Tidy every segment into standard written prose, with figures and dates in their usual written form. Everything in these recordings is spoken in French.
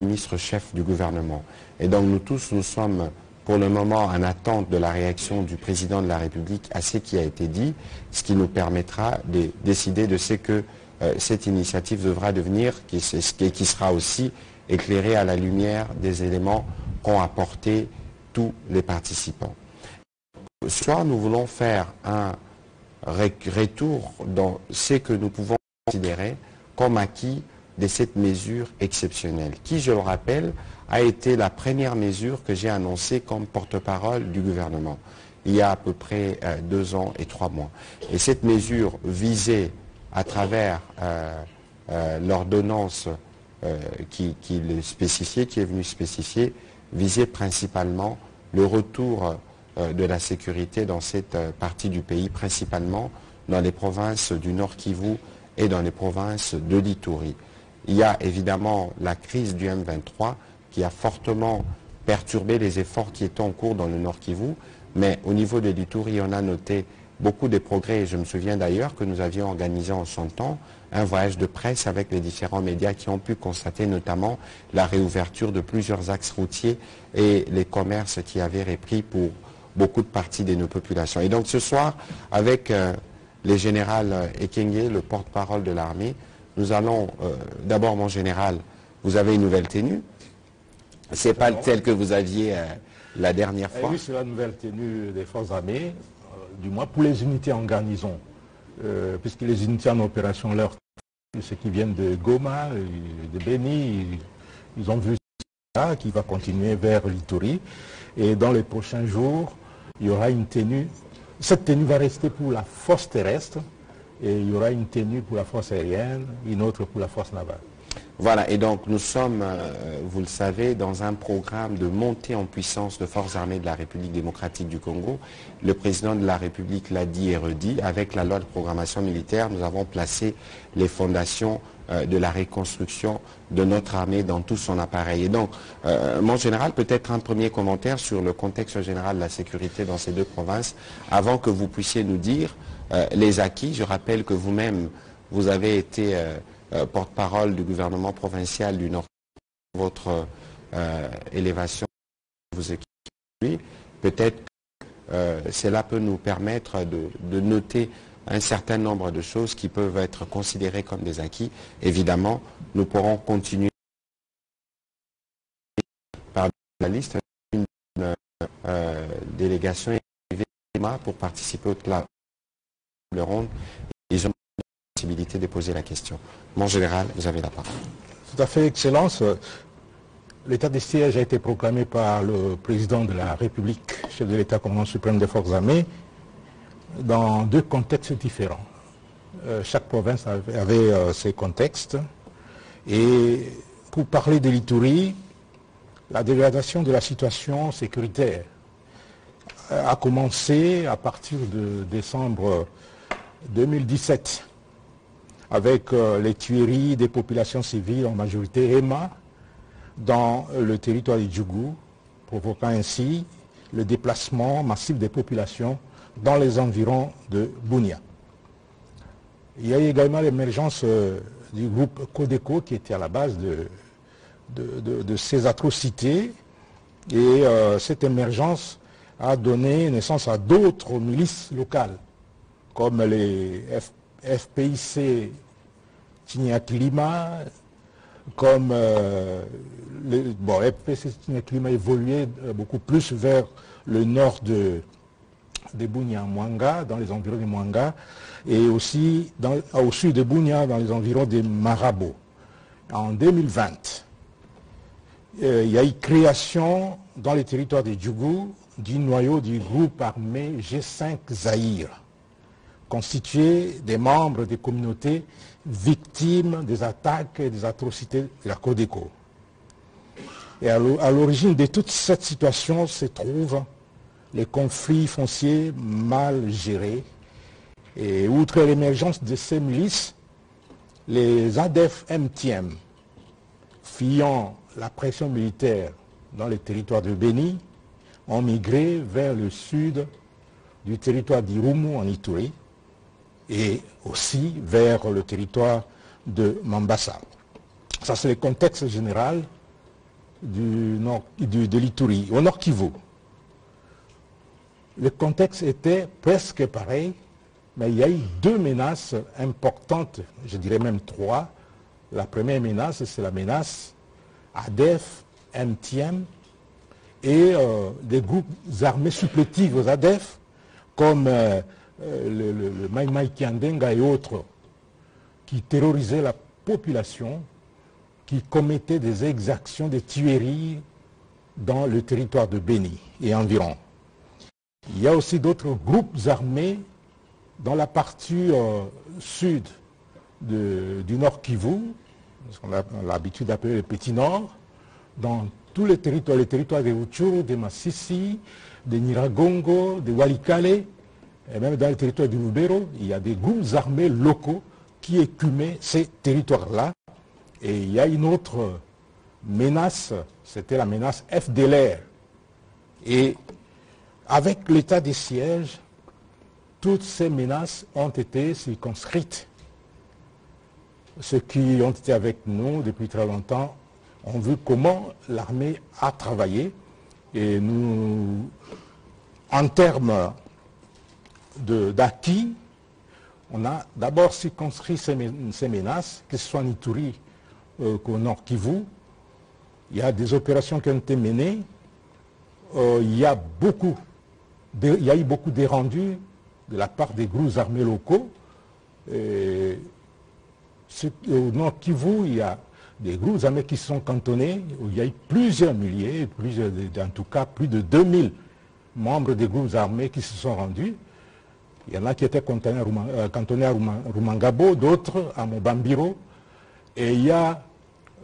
ministre-chef du gouvernement. Et donc nous tous, nous sommes pour le moment en attente de la réaction du président de la République à ce qui a été dit, ce qui nous permettra de décider de ce que cette initiative devra devenir, qui sera aussi éclairée à la lumière des éléments qu'ont apporté tous les participants. Ce soir, nous voulons faire un retour dans ce que nous pouvons considérer comme acquis de cette mesure exceptionnelle, qui, je le rappelle, a été la première mesure que j'ai annoncée comme porte-parole du gouvernement, il y a à peu près 2 ans et 3 mois. Et cette mesure visait, à travers l'ordonnance qui est venue spécifier, visait principalement le retour de la sécurité dans cette partie du pays, principalement dans les provinces du Nord Kivu et dans les provinces de l'Ituri. Il y a évidemment la crise du M23 qui a fortement perturbé les efforts qui étaient en cours dans le Nord Kivu, mais au niveau de l'Ituri, on a noté beaucoup de progrès. Et je me souviens d'ailleurs que nous avions organisé en son temps un voyage de presse avec les différents médias qui ont pu constater notamment la réouverture de plusieurs axes routiers et les commerces qui avaient repris pour beaucoup de parties de nos populations. Et donc ce soir, avec le général Ekenge, le porte-parole de l'armée, nous allons, d'abord mon général, vous avez une nouvelle tenue. Ce n'est pas celle que vous aviez la dernière fois. Oui, c'est la nouvelle tenue des forces armées, du moins pour les unités en garnison, puisque les unités en opération, ceux qui viennent de Goma, de Beni, ils ont vu ça, qui va continuer vers l'Ituri. Et dans les prochains jours, il y aura une tenue. Cette tenue va rester pour la force terrestre, et il y aura une tenue pour la force aérienne, une autre pour la force navale. Voilà, et donc nous sommes, vous le savez, dans un programme de montée en puissance de forces armées de la République démocratique du Congo. Le président de la République l'a dit et redit, avec la loi de programmation militaire, nous avons placé les fondations de la reconstruction de notre armée dans tout son appareil. Et donc, mon général, peut-être un premier commentaire sur le contexte général de la sécurité dans ces 2 provinces, avant que vous puissiez nous dire les acquis. Je rappelle que vous-même, vous avez été porte-parole du gouvernement provincial du Nord. Votre élévation vous équipe. Peut-être que cela peut nous permettre de noter un certain nombre de choses qui peuvent être considérées comme des acquis. Évidemment, nous pourrons continuer par la liste d'une délégation pour participer au table ronde. Et je possibilité de poser la question. Mon général, vous avez la parole. Tout à fait, Excellence. L'état de siège a été proclamé par le président de la République, chef de l'État commandant suprême des forces armées, dans 2 contextes différents. Chaque province avait ses contextes. Et pour parler de l'Ituri, la dégradation de la situation sécuritaire a commencé à partir de décembre 2017. Avec les tueries des populations civiles, en majorité Rema, dans le territoire du Djougou, provoquant ainsi le déplacement massif des populations dans les environs de Bunia. Il y a également l'émergence du groupe Codeco qui était à la base de ces atrocités, et cette émergence a donné naissance à d'autres milices locales, comme les FPIC Tignaklima, comme FPIC Tignaklima évoluait beaucoup plus vers le nord de Bunia, Mwanga, dans les environs de Mwanga, et aussi au sud de Bunia, dans les environs de Marabo. En 2020, il y a eu création dans les territoires de Djougou du noyau du groupe armé G5 Zaïre, constitué des membres des communautés victimes des attaques et des atrocités de la Codeco. Et à l'origine de toute cette situation se trouvent les conflits fonciers mal gérés. Et outre l'émergence de ces milices, les ADF-MTM, fuyant la pression militaire dans les territoires de Beni, ont migré vers le sud du territoire d'Irumu en Ituri, et aussi vers le territoire de Mambasa. Ça, c'est le contexte général de l'Ituri, au Nord Kivu. Le contexte était presque pareil, mais il y a eu deux menaces importantes, je dirais même trois. La première menace, c'est la menace ADF, MTM et des groupes armés supplétifs aux ADF, comme le Mai Mai Kiandenga et autres, qui terrorisaient la population, qui commettaient des exactions, des tueries dans le territoire de Beni et environ. Il y a aussi d'autres groupes armés dans la partie sud du Nord Kivu, ce qu'on a l'habitude d'appeler le Petit Nord, dans tous les territoires des Rutshuru, des Masisi, des Nyiragongo, des Walikale, et même dans le territoire du Lubero, il y a des groupes armés locaux qui écumaient ces territoires-là. Et il y a une autre menace, c'était la menace FDLR. Et avec l'état des sièges, toutes ces menaces ont été circonscrites. Ceux qui ont été avec nous depuis très longtemps ont vu comment l'armée a travaillé. Et nous, en termes d'acquis, on a d'abord circonscrit ces menaces, que ce soit en Ituri qu'au Nord Kivu. Il y a des opérations qui ont été menées. Il y a eu beaucoup de rendus de la part des groupes armés locaux. Au Nord Kivu, il y a des groupes armés qui sont cantonnés, où il y a eu plusieurs milliers, en tout cas plus de 2000 membres des groupes armés qui se sont rendus. Il y en a qui étaient cantonnés à Rumangabo, d'autres à Mobambiro. Et il y a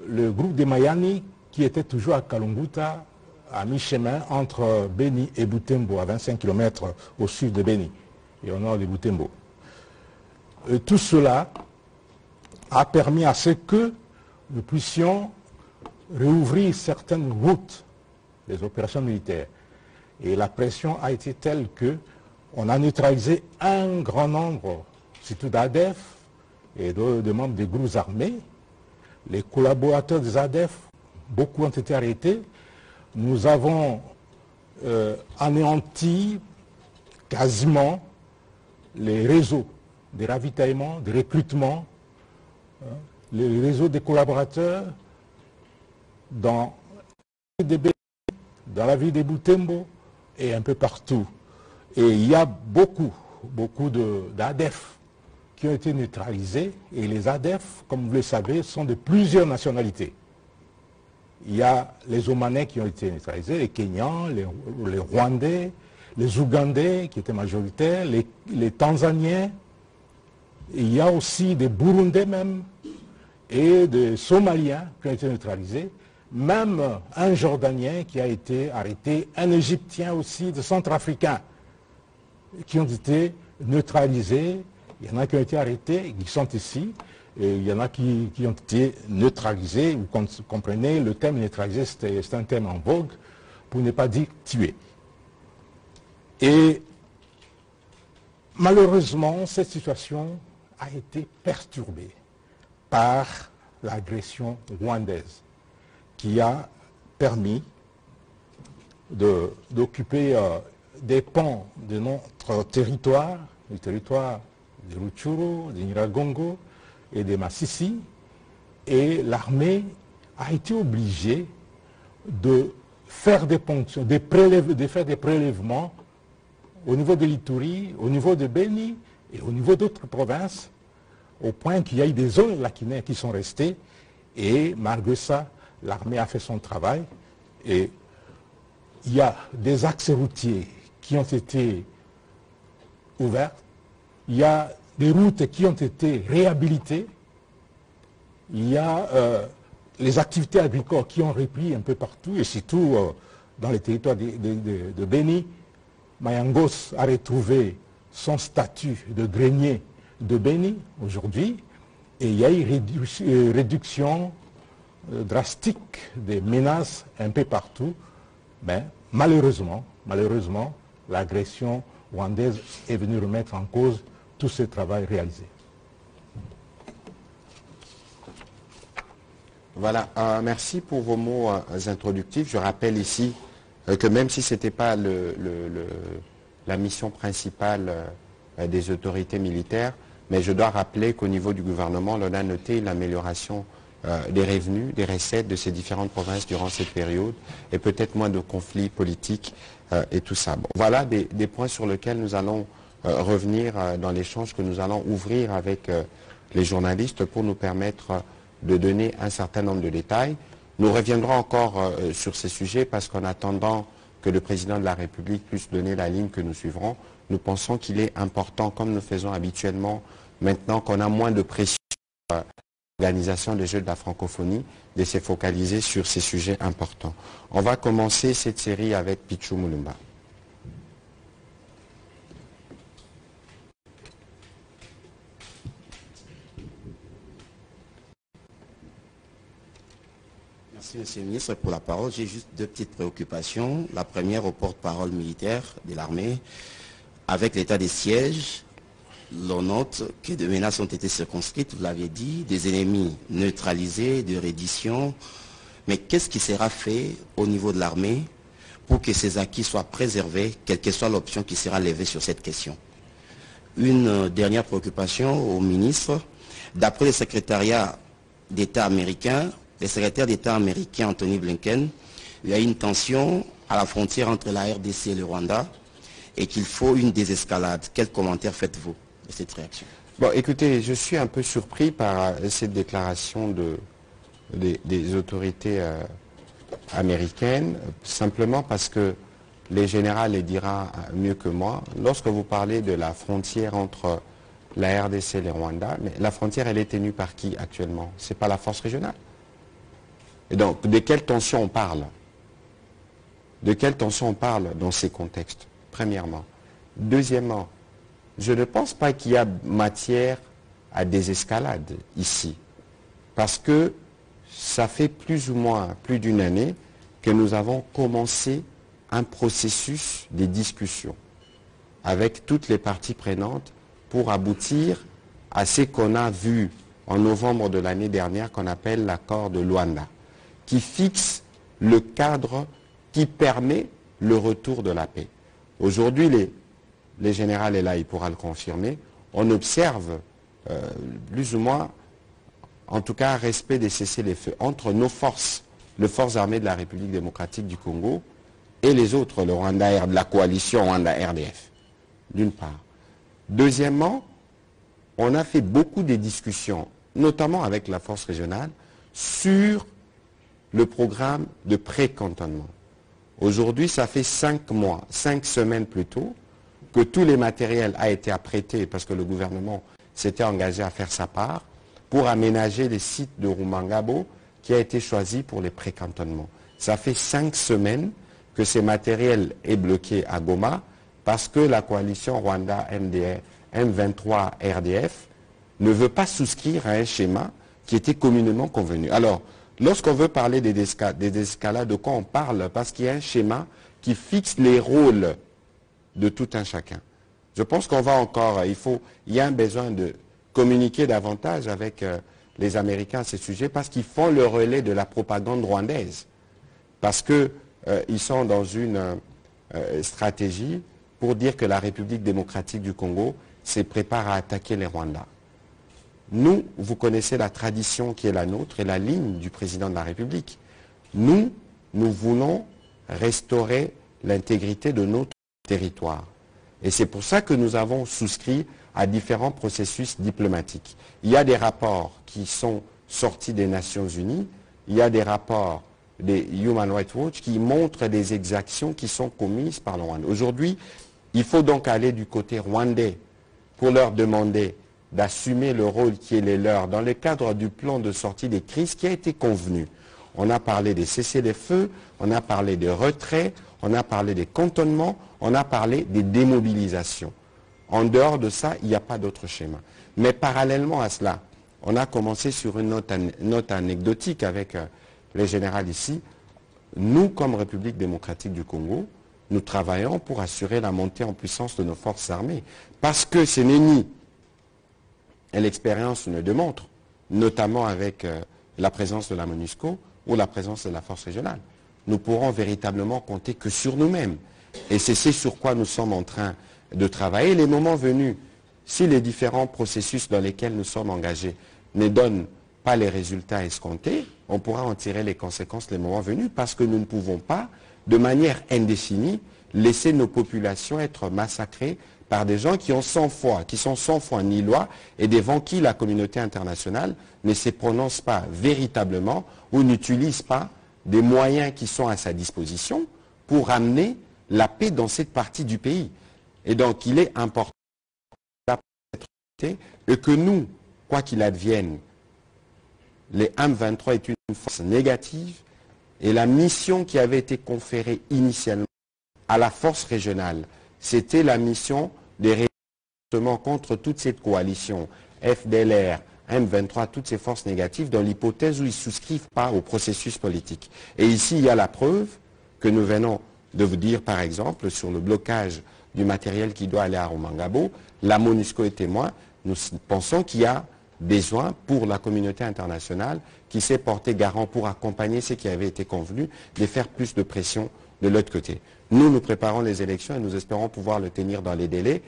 le groupe des Mayani qui était toujours à Kalunguta, à mi-chemin entre Beni et Butembo, à 25 km au sud de Beni et au nord de Butembo. Et tout cela a permis à ce que nous puissions réouvrir certaines routes des opérations militaires. Et la pression a été telle qu'on a neutralisé un grand nombre, surtout d'ADEF et de membres des groupes armés. Les collaborateurs des ADEF, beaucoup ont été arrêtés. Nous avons anéanti quasiment les réseaux de ravitaillement, de recrutement, les réseaux des collaborateurs dans la ville de Butembo et un peu partout. Et il y a beaucoup d'ADEF qui ont été neutralisés. Et les ADEF, comme vous le savez, sont de plusieurs nationalités. Il y a les Omanais qui ont été neutralisés, les Kenyans, les Rwandais, les Ougandais qui étaient majoritaires, les Tanzaniens. Il y a aussi des Burundais même et des Somaliens qui ont été neutralisés. Même un Jordanien qui a été arrêté, un Égyptien aussi, des Centrafricains qui ont été neutralisés. Il y en a qui ont été arrêtés, qui sont ici. Et il y en a qui ont été neutralisés. Vous comprenez, le terme neutralisé, c'est un terme en vogue, pour ne pas dire tué. Et malheureusement, cette situation a été perturbée par l'agression rwandaise qui a permis d'occuper des pans de notre territoire, le territoire de Rutshuru, de Nyiragongo et de Masisi, et l'armée a été obligée de faire des ponctions, de faire des prélèvements au niveau de l'Ituri, au niveau de Beni et au niveau d'autres provinces, au point qu'il y a eu des zones lacunaires qui sont restées, et malgré ça, l'armée a fait son travail, et il y a des axes routiers qui ont été ouverts, il y a des routes qui ont été réhabilitées, il y a les activités agricoles qui ont repris un peu partout, et surtout dans les territoires de Beni. Mayangos a retrouvé son statut de grenier de Beni aujourd'hui, et il y a eu une réduction drastique des menaces un peu partout, mais malheureusement, l'agression rwandaise est venue remettre en cause tout ce travail réalisé. Voilà, merci pour vos mots introductifs. Je rappelle ici que même si ce n'était pas la mission principale des autorités militaires, mais je dois rappeler qu'au niveau du gouvernement, on a noté l'amélioration des revenus, des recettes de ces différentes provinces durant cette période et peut-être moins de conflits politiques et tout ça. Bon, voilà des points sur lesquels nous allons revenir dans l'échange que nous allons ouvrir avec les journalistes pour nous permettre de donner un certain nombre de détails. Nous reviendrons encore sur ces sujets parce qu'en attendant que le président de la République puisse donner la ligne que nous suivrons, nous pensons qu'il est important, comme nous faisons habituellement, maintenant qu'on a moins de pression sur l'organisation des Jeux de la francophonie, de se focaliser sur ces sujets importants. On va commencer cette série avec Pichu Mulumba. Merci, Monsieur le ministre, pour la parole. J'ai juste deux petites préoccupations. La première au porte-parole militaire de l'armée. Avec l'état des sièges, l'on note que des menaces ont été circonscrites, vous l'avez dit, des ennemis neutralisés, de reddition. Mais qu'est-ce qui sera fait au niveau de l'armée pour que ces acquis soient préservés, quelle que soit l'option qui sera levée sur cette question? Une dernière préoccupation au ministre. D'après le secrétariat d'État américain, le secrétaire d'État américain Anthony Blinken, il y a une tension à la frontière entre la RDC et le Rwanda et qu'il faut une désescalade. Quel commentaire faites-vous de cette réaction? Bon, écoutez, je suis un peu surpris par cette déclaration des autorités américaines, simplement parce que les généraux les diront mieux que moi. Lorsque vous parlez de la frontière entre la RDC et le Rwanda, mais la frontière, elle est tenue par qui actuellement? Ce n'est pas la force régionale. Et donc, de quelle tension on parle? De quelle tension on parle dans ces contextes, premièrement? Deuxièmement, je ne pense pas qu'il y a matière à désescalade ici. Parce que ça fait plus ou moins plus d'une année que nous avons commencé un processus de discussion avec toutes les parties prenantes pour aboutir à ce qu'on a vu en novembre de l'année dernière qu'on appelle l'accord de Luanda, qui fixe le cadre qui permet le retour de la paix. Aujourd'hui, les généraux, et là, il pourra le confirmer, on observe plus ou moins, en tout cas, un respect des cessez-les-feux entre nos forces, les forces armées de la République démocratique du Congo et les autres, le Rwanda, la coalition Rwanda-RDF, d'une part. Deuxièmement, on a fait beaucoup de discussions, notamment avec la force régionale, sur le programme de pré-cantonnement. Aujourd'hui, ça fait 5 mois, 5 semaines plus tôt, que tous les matériels a été apprêtés parce que le gouvernement s'était engagé à faire sa part pour aménager les sites de Rumangabo qui a été choisi pour les pré-cantonnements. Ça fait 5 semaines que ces matériels est bloqué à Goma parce que la coalition Rwanda M23 RDF ne veut pas souscrire à un schéma qui était communément convenu. Alors, lorsqu'on veut parler des escalades, de quoi on parle? Parce qu'il y a un schéma qui fixe les rôles de tout un chacun. Je pense qu'on va encore, il y a un besoin de communiquer davantage avec les Américains à ce sujet parce qu'ils font le relais de la propagande rwandaise. Parce qu'ils sont dans une stratégie pour dire que la République démocratique du Congo se prépare à attaquer les Rwandais. Nous, vous connaissez la tradition qui est la nôtre et la ligne du président de la République. Nous voulons restaurer l'intégrité de notre territoire. Et c'est pour ça que nous avons souscrit à différents processus diplomatiques. Il y a des rapports qui sont sortis des Nations Unies, il y a des rapports des Human Rights Watch qui montrent des exactions qui sont commises par le Rwanda. Aujourd'hui, il faut donc aller du côté rwandais pour leur demander d'assumer le rôle qui est le leur dans le cadre du plan de sortie des crises qui a été convenu. On a parlé des cessez-les-feux, on a parlé des retraits, on a parlé des cantonnements, on a parlé des démobilisations. En dehors de ça, il n'y a pas d'autre schéma. Mais parallèlement à cela, on a commencé sur une note anecdotique avec les généraux ici. Nous, comme République démocratique du Congo, nous travaillons pour assurer la montée en puissance de nos forces armées. Parce que ce n'est ni, et l'expérience nous le démontre, notamment avec la présence de la MONUSCO ou la présence de la force régionale. Nous pourrons véritablement compter que sur nous-mêmes. Et c'est ce sur quoi nous sommes en train de travailler. Les moments venus, si les différents processus dans lesquels nous sommes engagés ne donnent pas les résultats escomptés, on pourra en tirer les conséquences les moments venus, parce que nous ne pouvons pas, de manière indéfinie, laisser nos populations être massacrées par des gens qui ont sans foi, qui sont sans foi ni loi, et devant qui la communauté internationale ne se prononce pas véritablement ou n'utilise pas des moyens qui sont à sa disposition pour amener la paix dans cette partie du pays. Et donc il est important et que nous, quoi qu'il advienne, les M23 est une force négative et la mission qui avait été conférée initialement à la force régionale, c'était la mission des résistements contre toute cette coalition, FDLR, M23, toutes ces forces négatives, dans l'hypothèse où ils ne souscrivent pas au processus politique. Et ici, il y a la preuve que nous venons de vous dire, par exemple, sur le blocage du matériel qui doit aller à Rumangabo, la MONUSCO est témoin. Nous pensons qu'il y a besoin pour la communauté internationale qui s'est portée garant pour accompagner ce qui avait été convenu, de faire plus de pression de l'autre côté. Nous préparons les élections et nous espérons pouvoir le tenir dans les délais,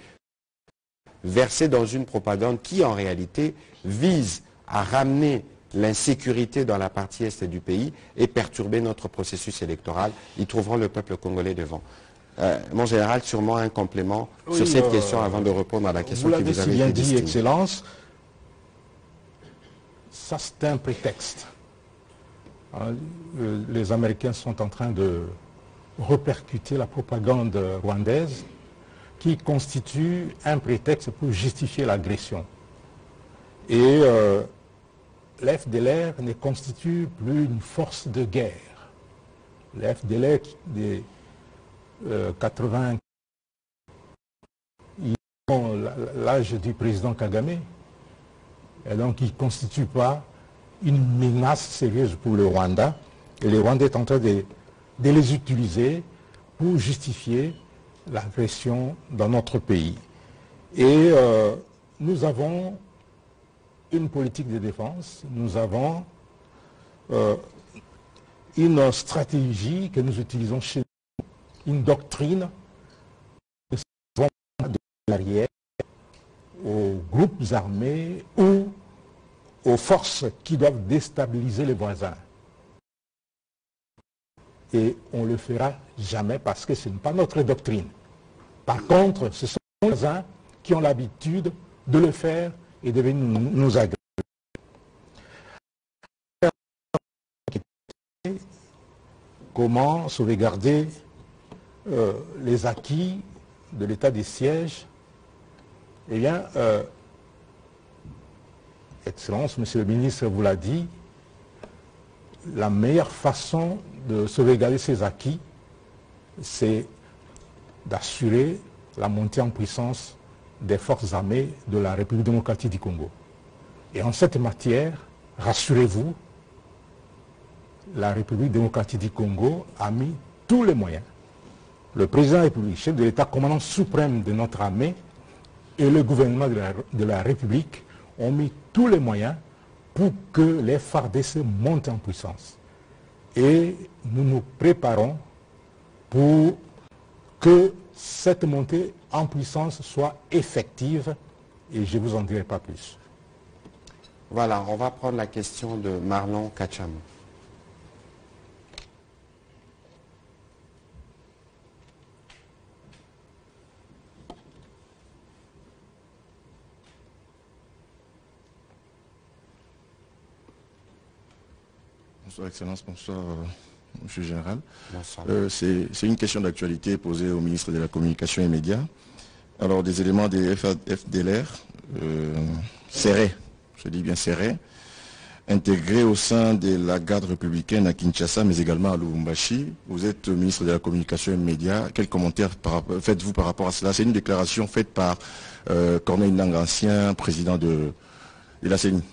versé dans une propagande qui, en réalité, vise à ramener l'insécurité dans la partie est du pays et perturber notre processus électoral. Ils trouveront le peuple congolais devant. Mon général, sûrement un complément sur cette question avant de répondre à la question que vous avez si bien été dit, destinée. Excellence. Ça, c'est un prétexte. Les Américains sont en train de repercuter la propagande rwandaise qui constitue un prétexte pour justifier l'agression. Et l'FDLR ne constitue plus une force de guerre. L'FDLR des 80, ils ont l'âge du président Kagame, et donc ils ne constituent pas une menace sérieuse pour le Rwanda. Et le Rwanda est en train de les utiliser pour justifier l'agression dans notre pays. Et nous avons une politique de défense, nous avons une stratégie que nous utilisons chez nous, une doctrine de l'arrière aux groupes armés ou aux forces qui doivent déstabiliser les voisins. Et on ne le fera jamais parce que ce n'est pas notre doctrine. Par contre, ce sont les voisins qui ont l'habitude de le faire et de venir nous agresser. Comment sauvegarder les acquis de l'état des sièges? Eh bien, Excellence, Monsieur le ministre vous l'a dit, la meilleure façon de sauvegarder ces acquis, c'est d'assurer la montée en puissance des forces armées de la République démocratique du Congo. Et en cette matière, rassurez-vous, la République démocratique du Congo a mis tous les moyens. Le président de la République, chef de l'État, commandant suprême de notre armée, et le gouvernement de la République ont mis tous les moyens pour que les FARDC montent en puissance. Et nous nous préparons pour que cette montée en puissance soit effective, et je ne vous en dirai pas plus. Voilà, on va prendre la question de Marlon Kacham. Bonsoir Excellence, bonsoir Monsieur le Général. Bonsoir. C'est une question d'actualité posée au ministre de la Communication et Médias. Alors des éléments des FDLR serrés, je dis bien serrés, intégrés au sein de la garde républicaine à Kinshasa, mais également à Lubumbashi. Vous êtes ministre de la Communication et Médias. Quel commentaire faites-vous par rapport à cela? C'est une déclaration faite par Corneille Nangaa, ancien président de la CENI.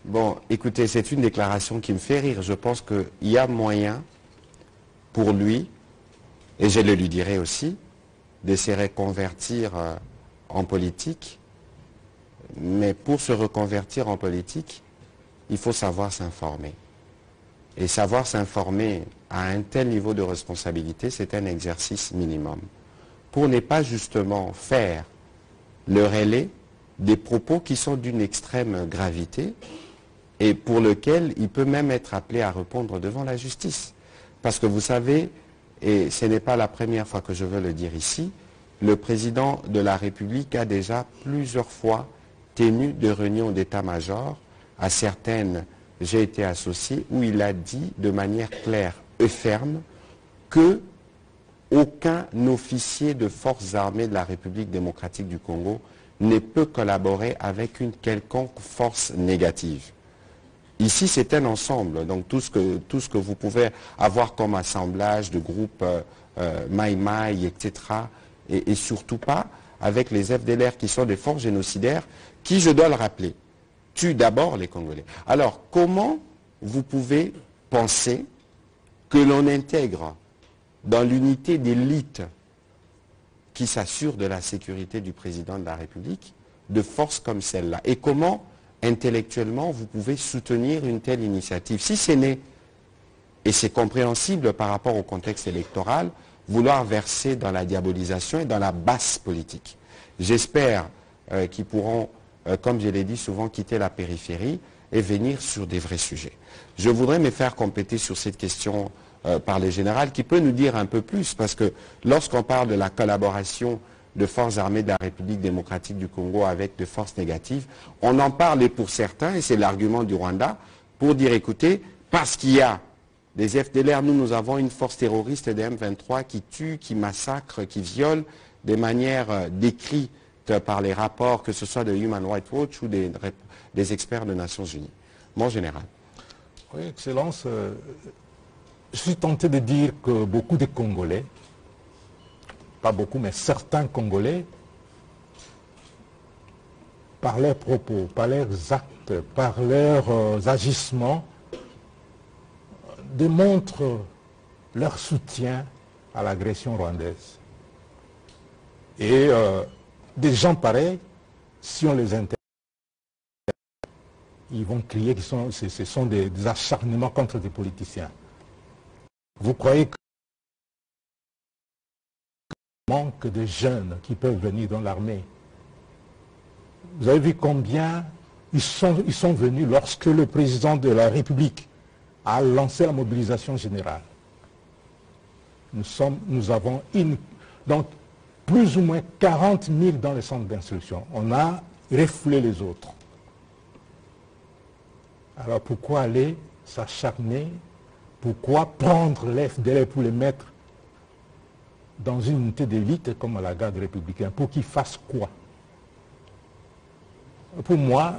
Bon, écoutez, c'est une déclaration qui me fait rire. Je pense qu'il y a moyen pour lui, et je le lui dirai aussi, de se reconvertir en politique. Mais pour se reconvertir en politique, il faut savoir s'informer. Et savoir s'informer à un tel niveau de responsabilité, c'est un exercice minimum. Pour ne pas justement faire le relais des propos qui sont d'une extrême gravité et pour lequel il peut même être appelé à répondre devant la justice. Parce que vous savez, et ce n'est pas la première fois que je veux le dire ici, le président de la République a déjà plusieurs fois tenu de réunions d'état-major à certaines, j'ai été associé, où il a dit de manière claire et ferme que aucun officier de forces armées de la République démocratique du Congo ne peut collaborer avec une quelconque force négative. Ici, c'est un ensemble, donc tout ce que vous pouvez avoir comme assemblage de groupes Maï-Maï, etc., et surtout pas avec les FDLR qui sont des forces génocidaires qui, je dois le rappeler, tuent d'abord les Congolais. Alors, comment vous pouvez penser que l'on intègre dans l'unité d'élite qui s'assure de la sécurité du président de la République de forces comme celle-là? Et comment, intellectuellement, vous pouvez soutenir une telle initiative? Si ce n'est, et c'est compréhensible par rapport au contexte électoral, vouloir verser dans la diabolisation et dans la basse politique. J'espère qu'ils pourront, comme je l'ai dit souvent, quitter la périphérie et venir sur des vrais sujets. Je voudrais me faire compléter sur cette question par le général qui peut nous dire un peu plus, parce que lorsqu'on parle de la collaboration de forces armées de la République démocratique du Congo avec des forces négatives, on en parle pour certains, et c'est l'argument du Rwanda, pour dire écoutez, parce qu'il y a des FDLR, nous avons une force terroriste des M23 qui tue, qui massacre, qui viole de manière décrite par les rapports, que ce soit de Human Rights Watch ou des experts des Nations Unies. Mon général. Oui, Excellence, je suis tenté de dire que beaucoup de Congolais, pas beaucoup, mais certains Congolais, par leurs propos, par leurs actes, par leurs agissements, démontrent leur soutien à l'agression rwandaise. Et des gens pareils, si on les intéresse, ils vont crier que ce sont des acharnements contre des politiciens. Vous croyez que manque de jeunes qui peuvent venir dans l'armée? Vous avez vu combien ils sont venus lorsque le président de la République a lancé la mobilisation générale. Nous avons donc plus ou moins 40 000 dans les centres d'instruction. On a refoulé les autres. Alors pourquoi aller s'acharner? Pourquoi prendre les FDLR pour les mettre dans une unité d'élite comme à la garde républicaine? Pour qu'ils fassent quoi? Pour moi,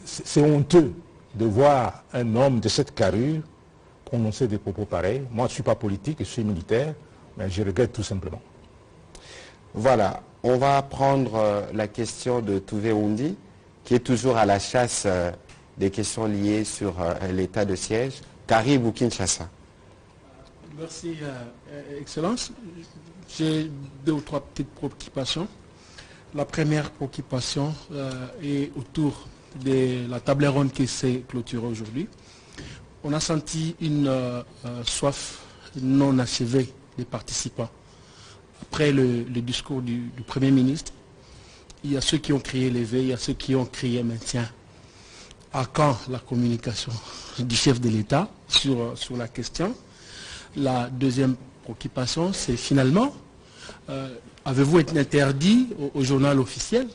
c'est honteux de voir un homme de cette carrure prononcer des propos pareils. Moi, je ne suis pas politique, je suis militaire, mais je regrette tout simplement. Voilà, on va prendre la question de Touvé Oundi, qui est toujours à la chasse des questions liées sur l'état de siège. Caribou Kinshasa. Merci, Excellence. J'ai 2 ou 3 petites préoccupations. La première préoccupation est autour de la table ronde qui s'est clôturée aujourd'hui. On a senti une soif non achevée des participants. Après le discours du Premier ministre, il y a ceux qui ont crié l'éveil, il y a ceux qui ont crié maintien. À quand la communication du chef de l'État sur la question? La deuxième préoccupation, c'est finalement, avez-vous été interdit au journal officiel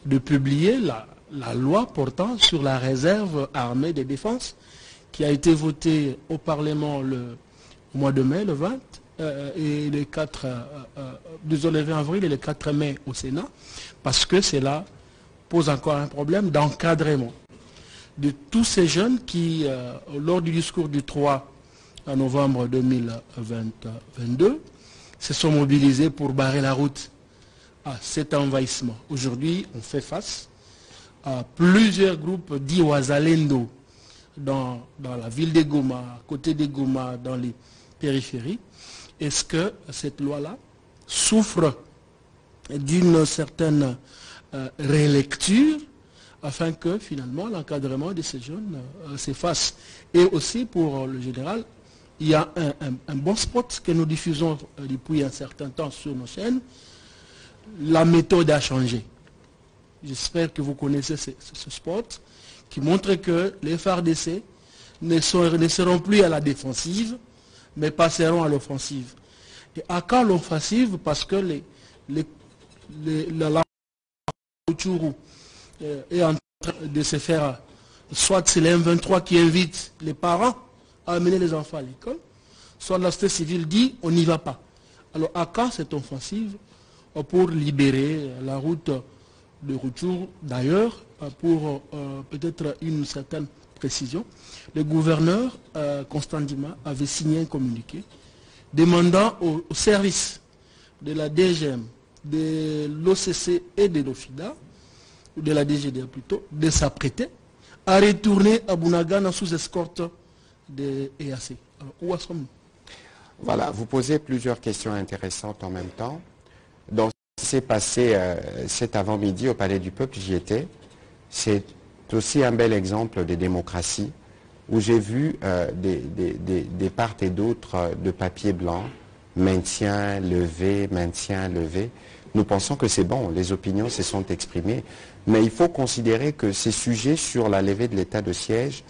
de publier la loi portant sur la réserve armée de défense qui a été votée au Parlement au mois de mai, le 20, et le 4, désolé, 20 avril et le 4 mai au Sénat, parce que cela pose encore un problème d'encadrement de tous ces jeunes qui, lors du discours du 3 novembre 2022, se sont mobilisés pour barrer la route à cet envahissement. Aujourd'hui, on fait face à plusieurs groupes dits Wazalendo dans la ville de Goma, à côté de Goma, dans les périphéries. Est-ce que cette loi-là souffre d'une certaine relecture afin que finalement l'encadrement de ces jeunes s'efface. Et aussi pour le général, il y a un bon spot que nous diffusons depuis un certain temps sur nos chaînes. La méthode a changé. J'espère que vous connaissez ce spot qui montre que les FARDC ne seront plus à la défensive, mais passeront à l'offensive. Et à quand l'offensive? Parce que la Rutshuru est en train de se faire, soit c'est les M23 qui invitent les parents à amener les enfants à l'école, soit la société civile dit on n'y va pas. Alors à quand cette offensive pour libérer la route de Rutshuru? D'ailleurs, pour peut-être une certaine précision, le gouverneur Constant Ndima avait signé un communiqué demandant aux services de la DGM, de l'OCC et de l'OFIDA, ou de la DGDA plutôt, de s'apprêter à retourner à Bunagana sous escorte de EAC. Alors, où en sommes-nous? Voilà, vous posez plusieurs questions intéressantes en même temps. Donc, ce qui s'est passé cet avant-midi au Palais du Peuple, j'y étais. C'est aussi un bel exemple de démocratie où j'ai vu des part et d'autre de papier blanc, maintien, levé, maintien, levé. Nous pensons que c'est bon, les opinions se sont exprimées, mais il faut considérer que ces sujets sur la levée de l'état de siège,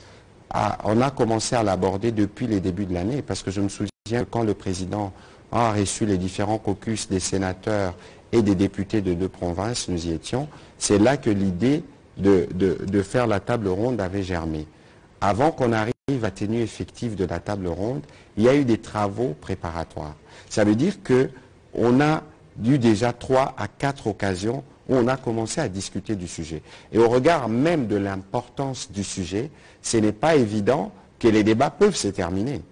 on a commencé à l'aborder depuis les débuts de l'année, parce que je me souviens que quand le président a reçu les différents caucus des sénateurs et des députés de 2 provinces, nous y étions, c'est là que l'idée de faire la table ronde avait germé. Avant qu'on arrive à la tenue effective de la table ronde, il y a eu des travaux préparatoires. Ça veut dire qu'on a eu déjà 3 à 4 occasions où on a commencé à discuter du sujet. Et au regard même de l'importance du sujet, ce n'est pas évident que les débats peuvent se terminer.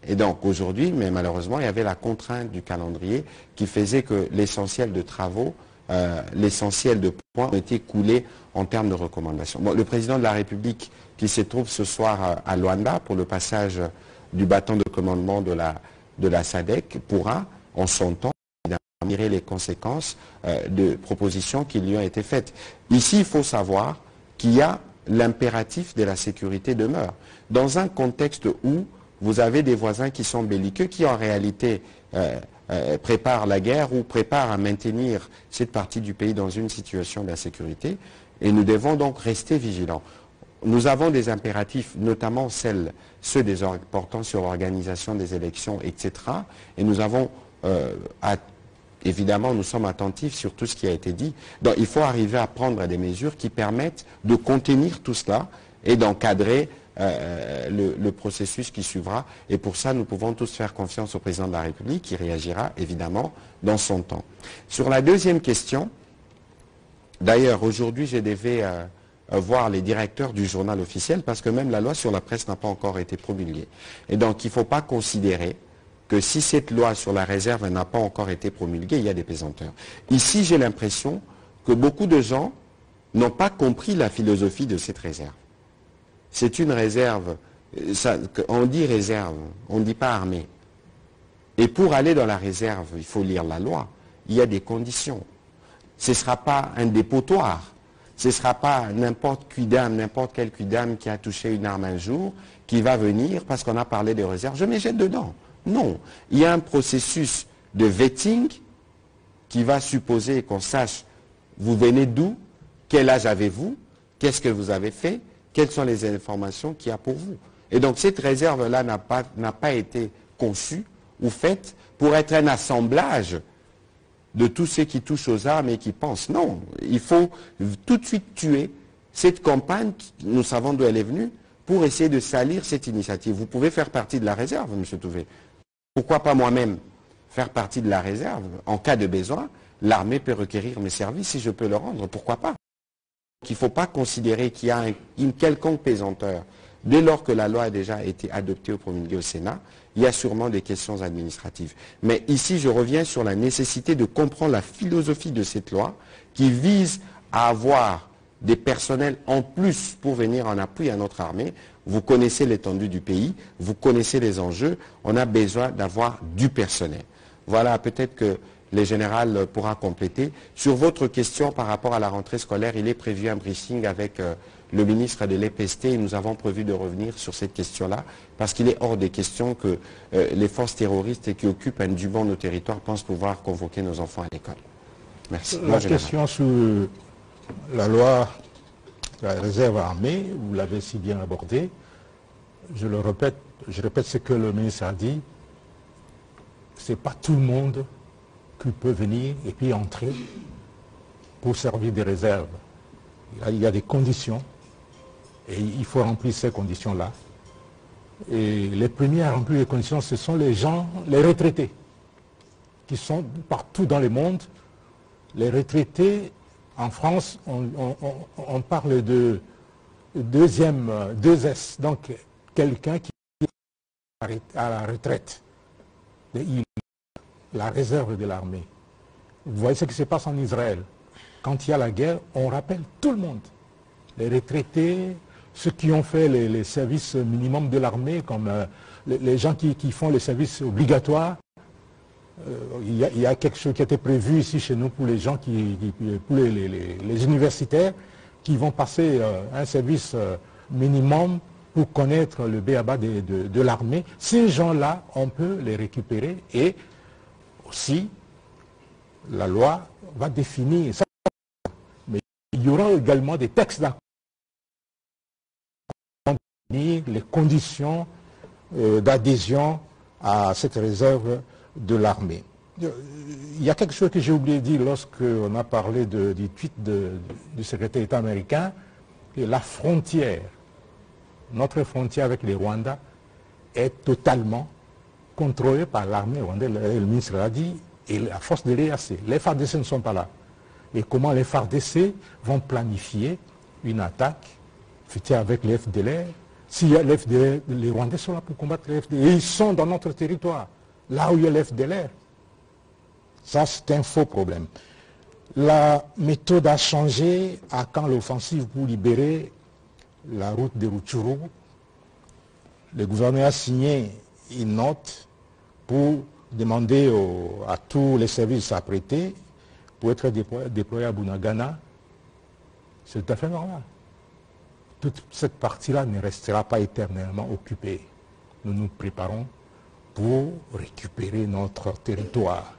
Et donc aujourd'hui, mais malheureusement, il y avait la contrainte du calendrier qui faisait que l'essentiel de travaux, l'essentiel de points ont été coulés en termes de recommandations. Bon, le président de la République qui se trouve ce soir à Luanda pour le passage du bâton de commandement de la SADC pourra, en son temps, tirer les conséquences de propositions qui lui ont été faites. Ici, il faut savoir qu'il y a l'impératif de la sécurité demeure. Dans un contexte où vous avez des voisins qui sont belliqueux, qui en réalité préparent la guerre ou préparent à maintenir cette partie du pays dans une situation d'insécurité, et nous devons donc rester vigilants. Nous avons des impératifs, notamment ceux des portant sur l'organisation des élections, etc. Et nous avons, évidemment, nous sommes attentifs sur tout ce qui a été dit. Donc il faut arriver à prendre des mesures qui permettent de contenir tout cela et d'encadrer le processus qui suivra. Et pour ça, nous pouvons tous faire confiance au président de la République qui réagira, évidemment, dans son temps. Sur la deuxième question, d'ailleurs, aujourd'hui, je devais voir les directeurs du journal officiel parce que même la loi sur la presse n'a pas encore été promulguée. Et donc, il ne faut pas considérer que si cette loi sur la réserve n'a pas encore été promulguée, il y a des pesanteurs. Ici, j'ai l'impression que beaucoup de gens n'ont pas compris la philosophie de cette réserve. C'est une réserve, on dit réserve, on ne dit pas armée. Et pour aller dans la réserve, il faut lire la loi. Il y a des conditions. Ce ne sera pas un dépotoir. Ce ne sera pas n'importe quel quidam qui a touché une arme un jour, qui va venir parce qu'on a parlé des réserves. Je me jette dedans. Non. Il y a un processus de vetting qui va supposer qu'on sache, vous venez d'où, quel âge avez-vous, qu'est-ce que vous avez fait, quelles sont les informations qu'il y a pour vous. Et donc cette réserve-là n'a pas été conçue ou faite pour être un assemblage de tous ceux qui touchent aux armes et qui pensent. Non, il faut tout de suite tuer cette campagne, nous savons d'où elle est venue, pour essayer de salir cette initiative. Vous pouvez faire partie de la réserve, M. Touvé. Pourquoi pas moi-même faire partie de la réserve? En cas de besoin, l'armée peut requérir mes services si je peux le rendre. Pourquoi pas? Il ne faut pas considérer qu'il y a une quelconque pesanteur. Dès lors que la loi a déjà été adoptée ou promulguée au Sénat, il y a sûrement des questions administratives. Mais ici, je reviens sur la nécessité de comprendre la philosophie de cette loi qui vise à avoir des personnels en plus pour venir en appui à notre armée. Vous connaissez l'étendue du pays, vous connaissez les enjeux, on a besoin d'avoir du personnel. Voilà, peut-être que le général pourra compléter. Sur votre question par rapport à la rentrée scolaire, il est prévu un briefing avec le ministre de l'EPST et nous avons prévu de revenir sur cette question-là parce qu'il est hors des questions que les forces terroristes qui occupent indûment nos territoires pensent pouvoir convoquer nos enfants à l'école. Merci. La question sur la loi de la réserve armée, vous l'avez si bien abordée. Je répète ce que le ministre a dit. Ce n'est pas tout le monde qui peut venir et puis entrer pour servir des réserves. Il y a des conditions et il faut remplir ces conditions-là. Et les premiers à remplir les conditions, ce sont les gens, les retraités, qui sont partout dans le monde. Les retraités, en France, on parle de 2S, donc quelqu'un qui est à la retraite. La réserve de l'armée. Vous voyez ce qui se passe en Israël. Quand il y a la guerre, on rappelle tout le monde. Les retraités, ceux qui ont fait les services minimums de l'armée, comme les gens qui font les services obligatoires. Il y a quelque chose qui a été prévu ici chez nous pour les gens, pour les universitaires qui vont passer un service minimum pour connaître le b.a.-ba de l'armée. Ces gens-là, on peut les récupérer et aussi la loi va définir ça. Mais il y aura également des textes d'accord pour définir les conditions d'adhésion à cette réserve de l'armée. Il y a quelque chose que j'ai oublié de dire lorsqu'on a parlé du tweet du secrétaire d'État américain, que la frontière, notre frontière avec le Rwanda est totalement contrôlée par l'armée rwandaise. Le ministre l'a dit, et la force de l'EAC. Les FARDC ne sont pas là. Et comment les FARDC vont planifier une attaque, fût-elle avec les FDLR? S'il y a les FDLR, les Rwandais sont là pour combattre les FDLR. Et ils sont dans notre territoire, là où il y a les FDLR. Ça, c'est un faux problème. La méthode a changé à quand l'offensive pour libérer la route de Rutshuru. Le gouvernement a signé une note pour demander à tous les services à prêter pour être déployés à Bunagana. C'est tout à fait normal. Toute cette partie-là ne restera pas éternellement occupée. Nous nous préparons pour récupérer notre territoire.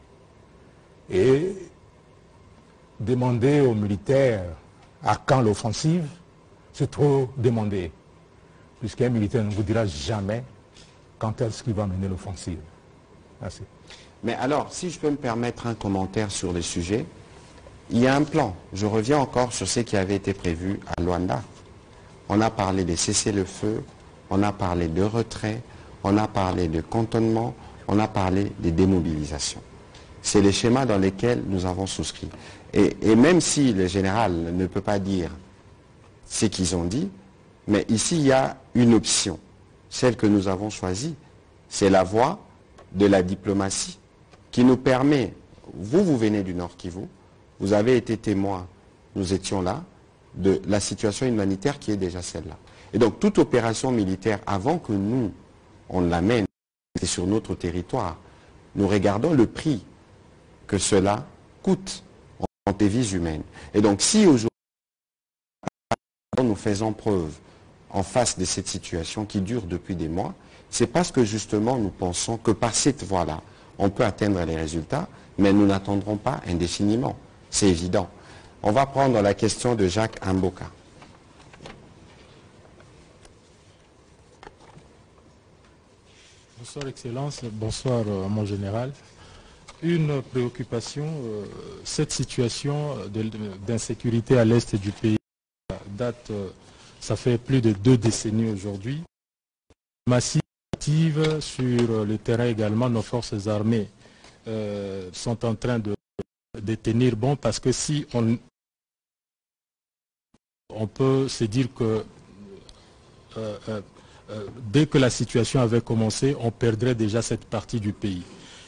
Et demander aux militaires à quand l'offensive, c'est trop demander. Puisqu'un militaire ne vous dira jamais quand est-ce qu'il va mener l'offensive. Merci. Mais alors, si je peux me permettre un commentaire sur le sujet, il y a un plan. Je reviens encore sur ce qui avait été prévu à Luanda. On a parlé de cessez-le-feu, on a parlé de retrait, on a parlé de cantonnement, on a parlé de démobilisation. C'est les schémas dans lesquels nous avons souscrit. Et même si le général ne peut pas dire ce qu'ils ont dit, mais ici il y a une option, celle que nous avons choisie, c'est la voie de la diplomatie qui nous permet, vous venez du Nord Kivu, vous avez été témoin, nous étions là, de la situation humanitaire qui est déjà celle-là. Et donc toute opération militaire, avant que nous, on l'amène sur notre territoire, nous regardons le prix que cela coûte en des vies humaines. Et donc si aujourd'hui nous faisons preuve en face de cette situation qui dure depuis des mois, c'est parce que justement nous pensons que par cette voie-là, on peut atteindre les résultats, mais nous n'attendrons pas indéfiniment. C'est évident. On va prendre la question de Jacques Amboka. Bonsoir Excellence, bonsoir mon général. Une préoccupation, cette situation d'insécurité à l'est du pays date, ça fait plus de 2 décennies aujourd'hui. Massive sur le terrain également, nos forces armées sont en train de tenir bon parce que si on peut se dire que dès que la situation avait commencé, on perdrait déjà cette partie du pays.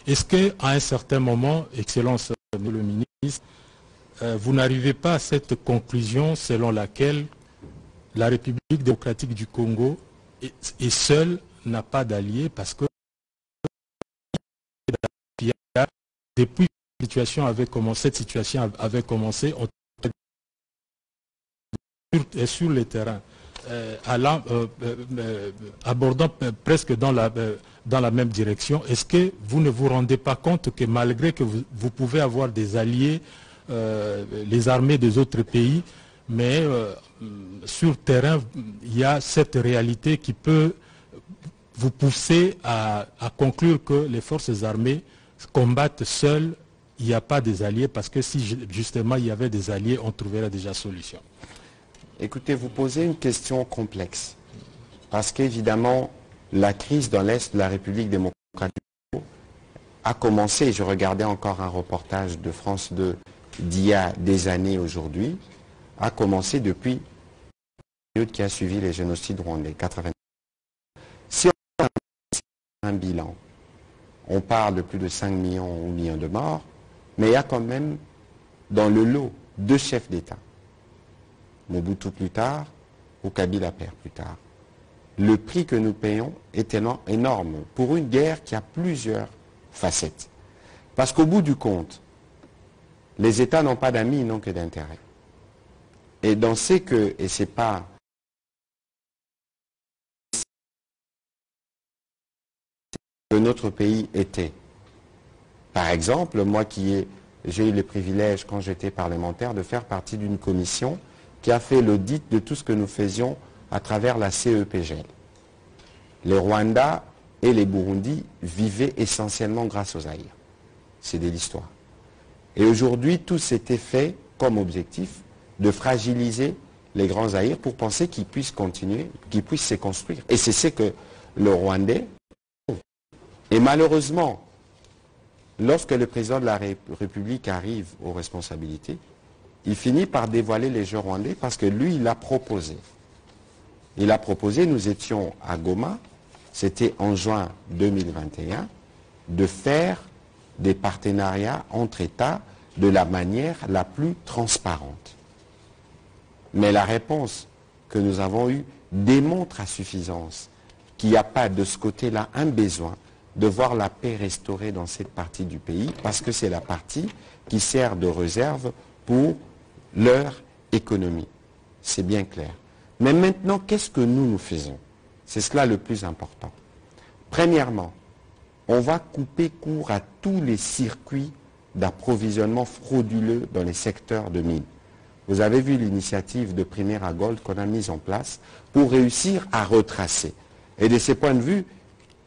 Est-ce qu'à un certain moment, Excellence le ministre, vous n'arrivez pas à cette conclusion selon laquelle la République démocratique du Congo est seule, n'a pas d'alliés parce que depuis cette situation avait commencé, sur le terrain, abordant presque dans la même direction, est-ce que vous ne vous rendez pas compte que malgré que vous pouvez avoir des alliés, les armées des autres pays, mais sur le terrain, il y a cette réalité qui peut vous pousser à conclure que les forces armées combattent seules, il n'y a pas des alliés, parce que si justement il y avait des alliés, on trouverait déjà solution. Écoutez, vous posez une question complexe, parce qu'évidemment, la crise dans l'Est de la République démocratique du Congo a commencé, je regardais encore un reportage de France 2 d'il y a des années aujourd'hui, a commencé depuis la période qui a suivi les génocides rwandais, 80. Si on a un bilan, on parle de plus de 5 millions ou millions de morts, mais il y a quand même dans le lot 2 chefs d'État. Mobutu plus tard, ou Kabila père plus tard. Le prix que nous payons est énorme pour une guerre qui a plusieurs facettes. Parce qu'au bout du compte, les États n'ont pas d'amis, ils n'ont que d'intérêts. Et dans ce que, et c'est pas que notre pays était. Par exemple, moi j'ai eu le privilège, quand j'étais parlementaire, de faire partie d'une commission qui a fait l'audit de tout ce que nous faisions à travers la CEPGL. Les Rwandais et les Burundis vivaient essentiellement grâce aux Zaïre. C'est de l'histoire. Et aujourd'hui, tout s'était fait comme objectif de fragiliser les grands Zaïre pour penser qu'ils puissent continuer, qu'ils puissent se construire. Et c'est ce que le Rwandais... Et malheureusement, lorsque le président de la République arrive aux responsabilités, il finit par dévoiler les jeux rwandais parce que lui, il a proposé. Il a proposé, nous étions à Goma, c'était en juin 2021, de faire des partenariats entre États de la manière la plus transparente. Mais la réponse que nous avons eue démontre à suffisance qu'il n'y a pas de ce côté-là un besoin de voir la paix restaurée dans cette partie du pays, parce que c'est la partie qui sert de réserve pour leur économie. C'est bien clair. Mais maintenant, qu'est-ce que nous faisons? C'est cela le plus important. Premièrement, on va couper court à tous les circuits d'approvisionnement frauduleux dans les secteurs de mines. Vous avez vu l'initiative de Primera Gold qu'on a mise en place pour réussir à retracer. Et de ce point de vue,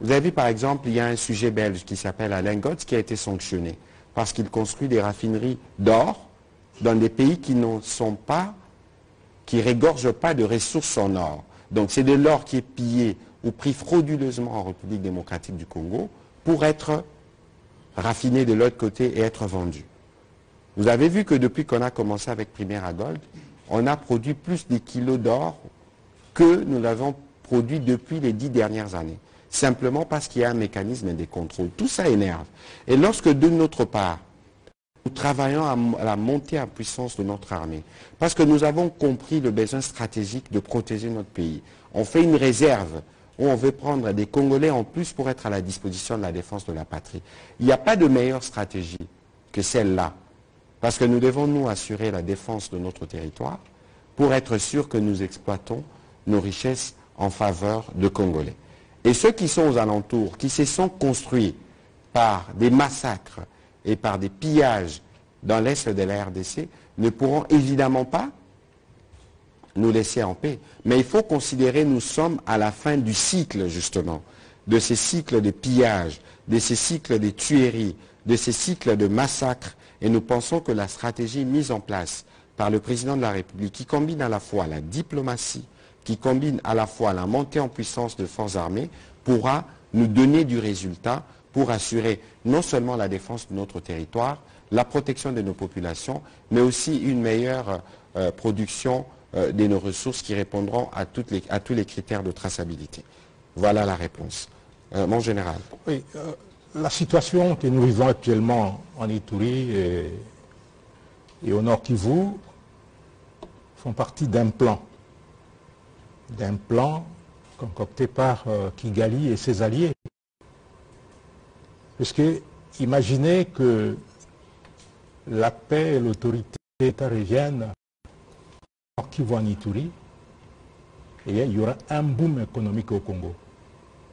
vous avez vu par exemple, il y a un sujet belge qui s'appelle Alain Gotz qui a été sanctionné parce qu'il construit des raffineries d'or dans des pays qui ne sont pas, qui régorgent pas de ressources en or. Donc c'est de l'or qui est pillé ou pris frauduleusement en République démocratique du Congo pour être raffiné de l'autre côté et être vendu. Vous avez vu que depuis qu'on a commencé avec Primera Gold, on a produit plus de kilos d'or que nous l'avons produit depuis les 10 dernières années. Simplement parce qu'il y a un mécanisme de contrôle. Tout ça énerve. Et lorsque de notre part, nous travaillons à la montée en puissance de notre armée, parce que nous avons compris le besoin stratégique de protéger notre pays, on fait une réserve où on veut prendre des Congolais en plus pour être à la disposition de la défense de la patrie. Il n'y a pas de meilleure stratégie que celle-là, parce que nous devons nous assurer la défense de notre territoire pour être sûr que nous exploitons nos richesses en faveur de Congolais. Et ceux qui sont aux alentours, qui se sont construits par des massacres et par des pillages dans l'est de la RDC, ne pourront évidemment pas nous laisser en paix. Mais il faut considérer que nous sommes à la fin du cycle, justement, de ces cycles de pillage, de ces cycles de tueries, de ces cycles de massacres. Et nous pensons que la stratégie mise en place par le président de la République, qui combine à la fois la diplomatie, qui combine à la fois la montée en puissance de forces armées, pourra nous donner du résultat pour assurer non seulement la défense de notre territoire, la protection de nos populations, mais aussi une meilleure production de nos ressources qui répondront à tous les critères de traçabilité. Voilà la réponse. Mon général. Oui, la situation que nous vivons actuellement en Ituri et au Nord Kivu font partie d'un plan concocté par Kigali et ses alliés. Puisque imaginez que la paix et l'autorité reviennent qui vont en Ituri, et il y aura un boom économique au Congo.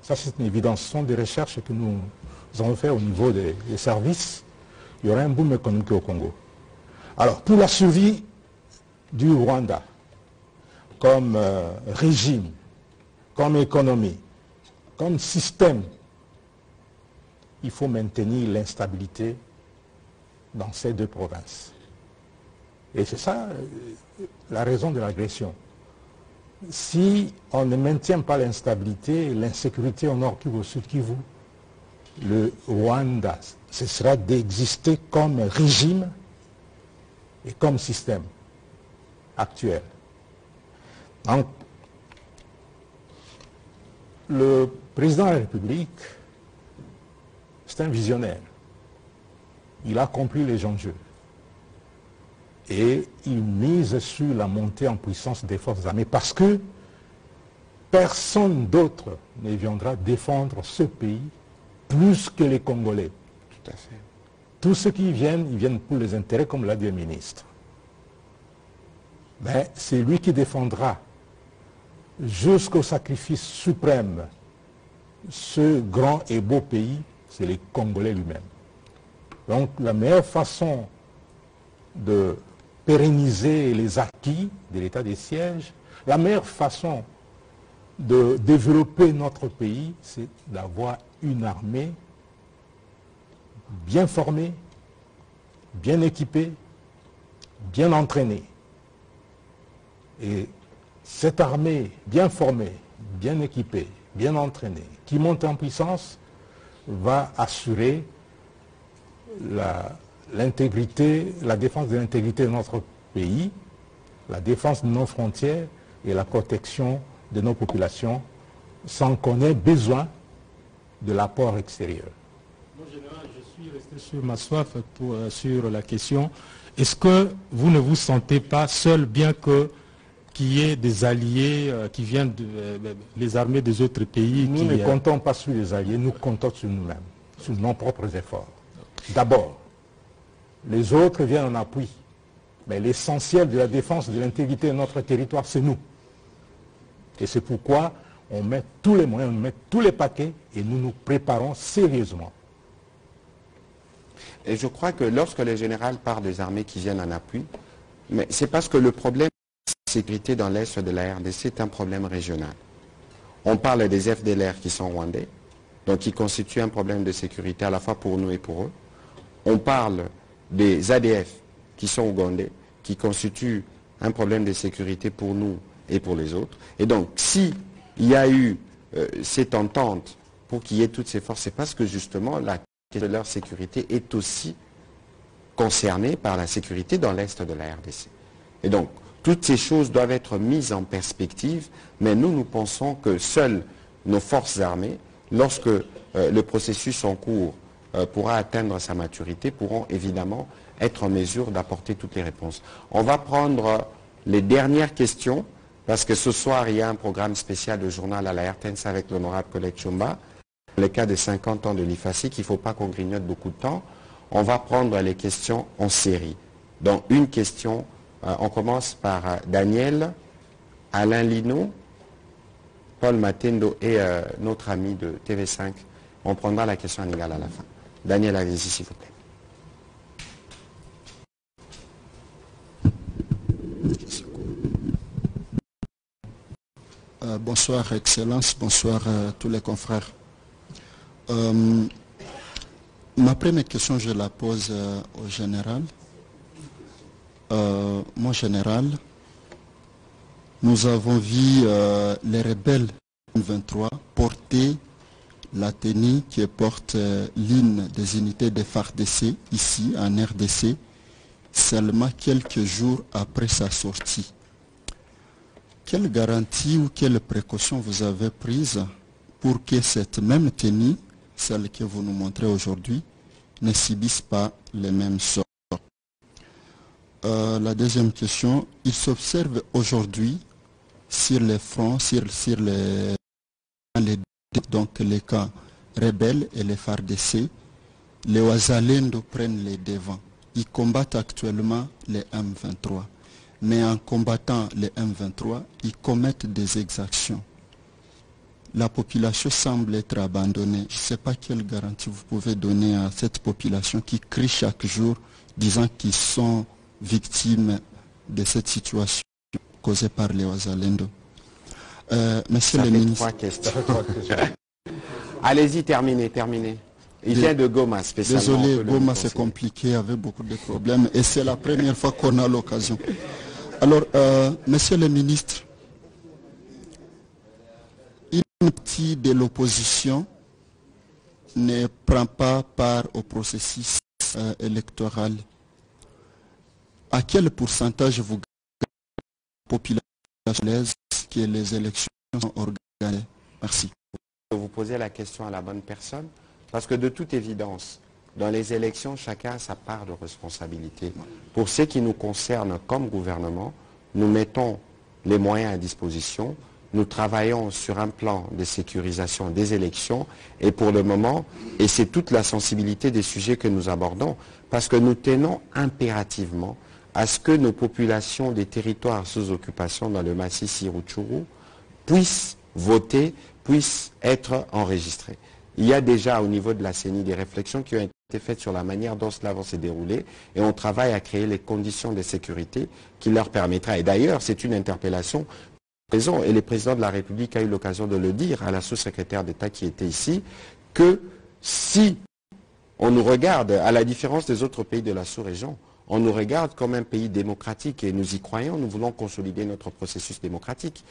Ça, c'est une évidence. Ce sont des recherches que nous avons faites au niveau des services. Il y aura un boom économique au Congo. Alors, pour la survie du Rwanda, comme régime, comme économie, comme système, il faut maintenir l'instabilité dans ces deux provinces. Et c'est ça la raison de l'agression. Si on ne maintient pas l'instabilité, l'insécurité au nord Kivu, au sud Kivu, le Rwanda, ce sera d'exister comme régime et comme système actuel. Donc, le président de la République, c'est un visionnaire. Il a compris les enjeux. Et il mise sur la montée en puissance des forces armées parce que personne d'autre ne viendra défendre ce pays plus que les Congolais. Tout à fait. Tous ceux qui viennent, ils viennent pour les intérêts, comme l'a dit le ministre. Mais c'est lui qui défendra jusqu'au sacrifice suprême ce grand et beau pays, c'est les Congolais lui-même. Donc la meilleure façon de pérenniser les acquis de l'état des sièges, la meilleure façon de développer notre pays, c'est d'avoir une armée bien formée, bien équipée, bien entraînée. Et cette armée bien formée, bien équipée, bien entraînée, qui monte en puissance, va assurer l'intégrité, la défense de l'intégrité de notre pays, la défense de nos frontières et la protection de nos populations sans qu'on ait besoin de l'apport extérieur. Mon général, je suis resté sur ma soif sur la question. Est-ce que vous ne vous sentez pas seul, bien qu'il y ait des alliés qui viennent les armées des autres pays? Nous ne comptons pas sur les alliés, nous comptons sur nous-mêmes, sur nos propres efforts. D'abord, les autres viennent en appui. Mais l'essentiel de la défense de l'intégrité de notre territoire, c'est nous. Et c'est pourquoi on met tous les moyens, on met tous les paquets et nous nous préparons sérieusement. Et je crois que lorsque le général parle des armées qui viennent en appui, mais c'est parce que le problème de la sécurité dans l'est de la RDC est un problème régional. On parle des FDLR qui sont rwandais, donc qui constituent un problème de sécurité à la fois pour nous et pour eux. On parle des ADF qui sont ougandais, qui constituent un problème de sécurité pour nous et pour les autres. Et donc, s'il y a eu cette entente pour qu'il y ait toutes ces forces, c'est parce que justement, la question de leur sécurité est aussi concernée par la sécurité dans l'est de la RDC. Et donc, toutes ces choses doivent être mises en perspective, mais nous pensons que seules nos forces armées, lorsque le processus en cours pourra atteindre sa maturité, pourront évidemment être en mesure d'apporter toutes les réponses. On va prendre les dernières questions, parce que ce soir, il y a un programme spécial de journal à la RTNC avec l'honorable collègue Chomba. Dans le cas des 50 ans de l'IFACIC, il ne faut pas qu'on grignote beaucoup de temps. On va prendre les questions en série. Donc, une question, on commence par Daniel, Alain Lino, Paul Matendo et notre ami de TV5. On prendra la question en égal à la fin. Daniel, allez-y, s'il vous plaît. Bonsoir, Excellence. Bonsoir tous les confrères. Ma première question, je la pose au général. Mon général, nous avons vu les rebelles 23 porter la tenue qui porte l'hymne des unités de FARDC ici en RDC, seulement quelques jours après sa sortie. Quelle garantie ou quelle précaution vous avez prise pour que cette même tenue, celle que vous nous montrez aujourd'hui, ne subisse pas les mêmes sorts? La deuxième question, il s'observe aujourd'hui sur les fronts, sur les camps rebelles et les FARDC, les Ouazalendo prennent les devants. ils combattent actuellement les M23. Mais en combattant les M23, ils commettent des exactions. La population semble être abandonnée. Je ne sais pas quelle garantie vous pouvez donner à cette population qui crie chaque jour, disant qu'ils sont victimes de cette situation causée par les Wazalendo. Monsieur le ministre. Allez-y, terminez. Il vient de Goma, spécialement. Désolé, Goma c'est compliqué avec beaucoup de problèmes et c'est la première fois qu'on a l'occasion. Alors, monsieur le ministre, une partie de l'opposition ne prend pas part au processus électoral. À quel pourcentage vous gagnez la population que les élections sont organisées? Merci. Vous posez la question à la bonne personne, parce que de toute évidence, dans les élections, chacun a sa part de responsabilité. Pour ce qui nous concerne comme gouvernement, nous mettons les moyens à disposition, nous travaillons sur un plan de sécurisation des élections et pour le moment, et c'est toute la sensibilité des sujets que nous abordons, parce que nous tenons impérativement à ce que nos populations des territoires sous occupation dans le Masisi Rutshuru puissent voter, puissent être enregistrées. Il y a déjà au niveau de la CENI des réflexions qui ont été faites sur la manière dont cela va se dérouler et on travaille à créer les conditions de sécurité qui leur permettra. Et d'ailleurs, c'est une interpellation et le président de la République a eu l'occasion de le dire à la sous-secrétaire d'État qui était ici, que si on nous regarde, à la différence des autres pays de la sous-région, on nous regarde comme un pays démocratique et nous y croyons, nous voulons consolider notre processus démocratique.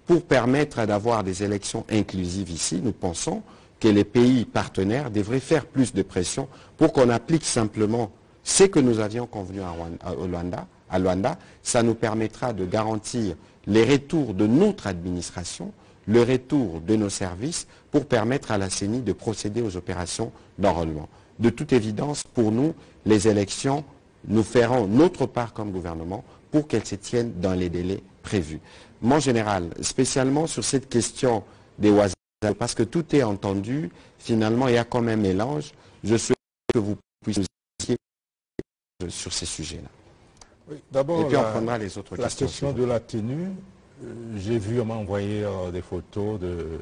Pour permettre d'avoir des élections inclusives ici, nous pensons que les pays partenaires devraient faire plus de pression pour qu'on applique simplement ce que nous avions convenu à Luanda. Ça nous permettra de garantir les retours de notre administration, le retour de nos services pour permettre à la CENI de procéder aux opérations d'enrôlement. De toute évidence, pour nous, les élections, nous ferons notre part comme gouvernement pour qu'elles se tiennent dans les délais prévus. Mon général, spécialement sur cette question des Wazalendo, parce que tout est entendu, finalement il y a comme un mélange, je souhaite que vous puissiez nous aider sur ces sujets-là. Oui, d'abord, et puis on prendra les autres questions. La question de la tenue, j'ai vu, on m'a envoyé des photos de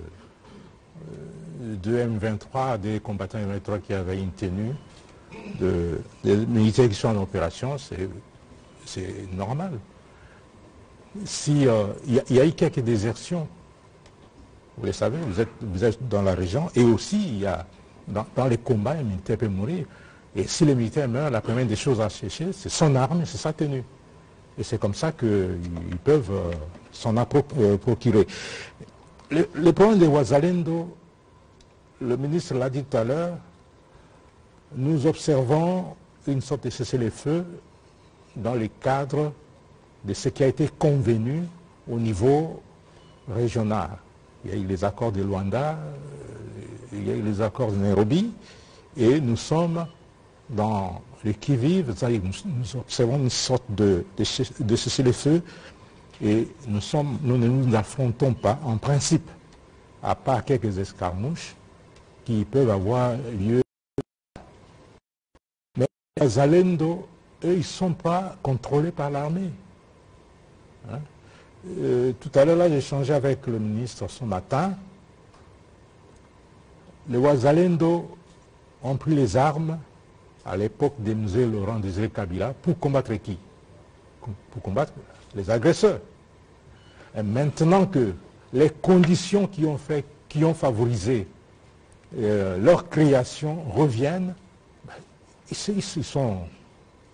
M23, des combattants M23 qui avaient une tenue, des militaires qui sont en opération, c'est normal. Si, il y a eu quelques désertions, vous le savez, vous êtes dans la région, et aussi il y a, dans les combats, un militaire peut mourir. Et si le militaire meurt, la première des choses à chercher, c'est son arme, c'est sa tenue. Et c'est comme ça qu'ils peuvent s'en procurer. Le problème des Wazalendo, le ministre l'a dit tout à l'heure, nous observons une sorte de cessez-le-feu dans le cadre de ce qui a été convenu au niveau régional. Il y a eu les accords de Luanda, il y a eu les accords de Nairobi, et nous sommes dans le qui-vive, nous observons une sorte de cessez-le-feu et nous ne nous affrontons pas, en principe, à part quelques escarmouches qui peuvent avoir lieu. Mais les Wazalendo, eux, ils ne sont pas contrôlés par l'armée. Hein? Tout à l'heure, là, j'ai échangé avec le ministre ce matin. Les Wazalendo ont pris les armes à l'époque de M. Laurent Désiré Kabila pour combattre qui? Pour combattre les agresseurs. Et maintenant que les conditions qui ont favorisé leur création reviennent, ils sont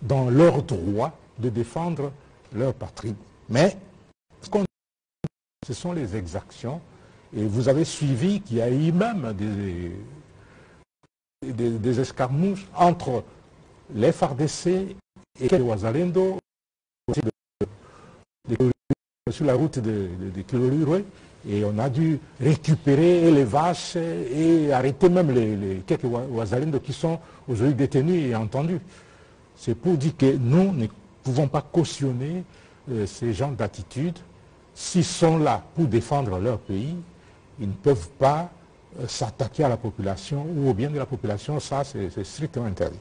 dans leur droit de défendre leur patrie. Mais ce sont les exactions, et vous avez suivi qu'il y a eu même des escarmouches entre les FARDC et les Wazalendo sur la route de Kilolurwe, et on a dû récupérer les vaches et arrêter même les quelques Wazalendo qui sont aujourd'hui détenus et entendus. C'est pour dire que nous ne pouvons pas cautionner ces genres d'attitudes. S'ils sont là pour défendre leur pays, ils ne peuvent pas s'attaquer à la population ou au bien de la population, ça c'est strictement interdit.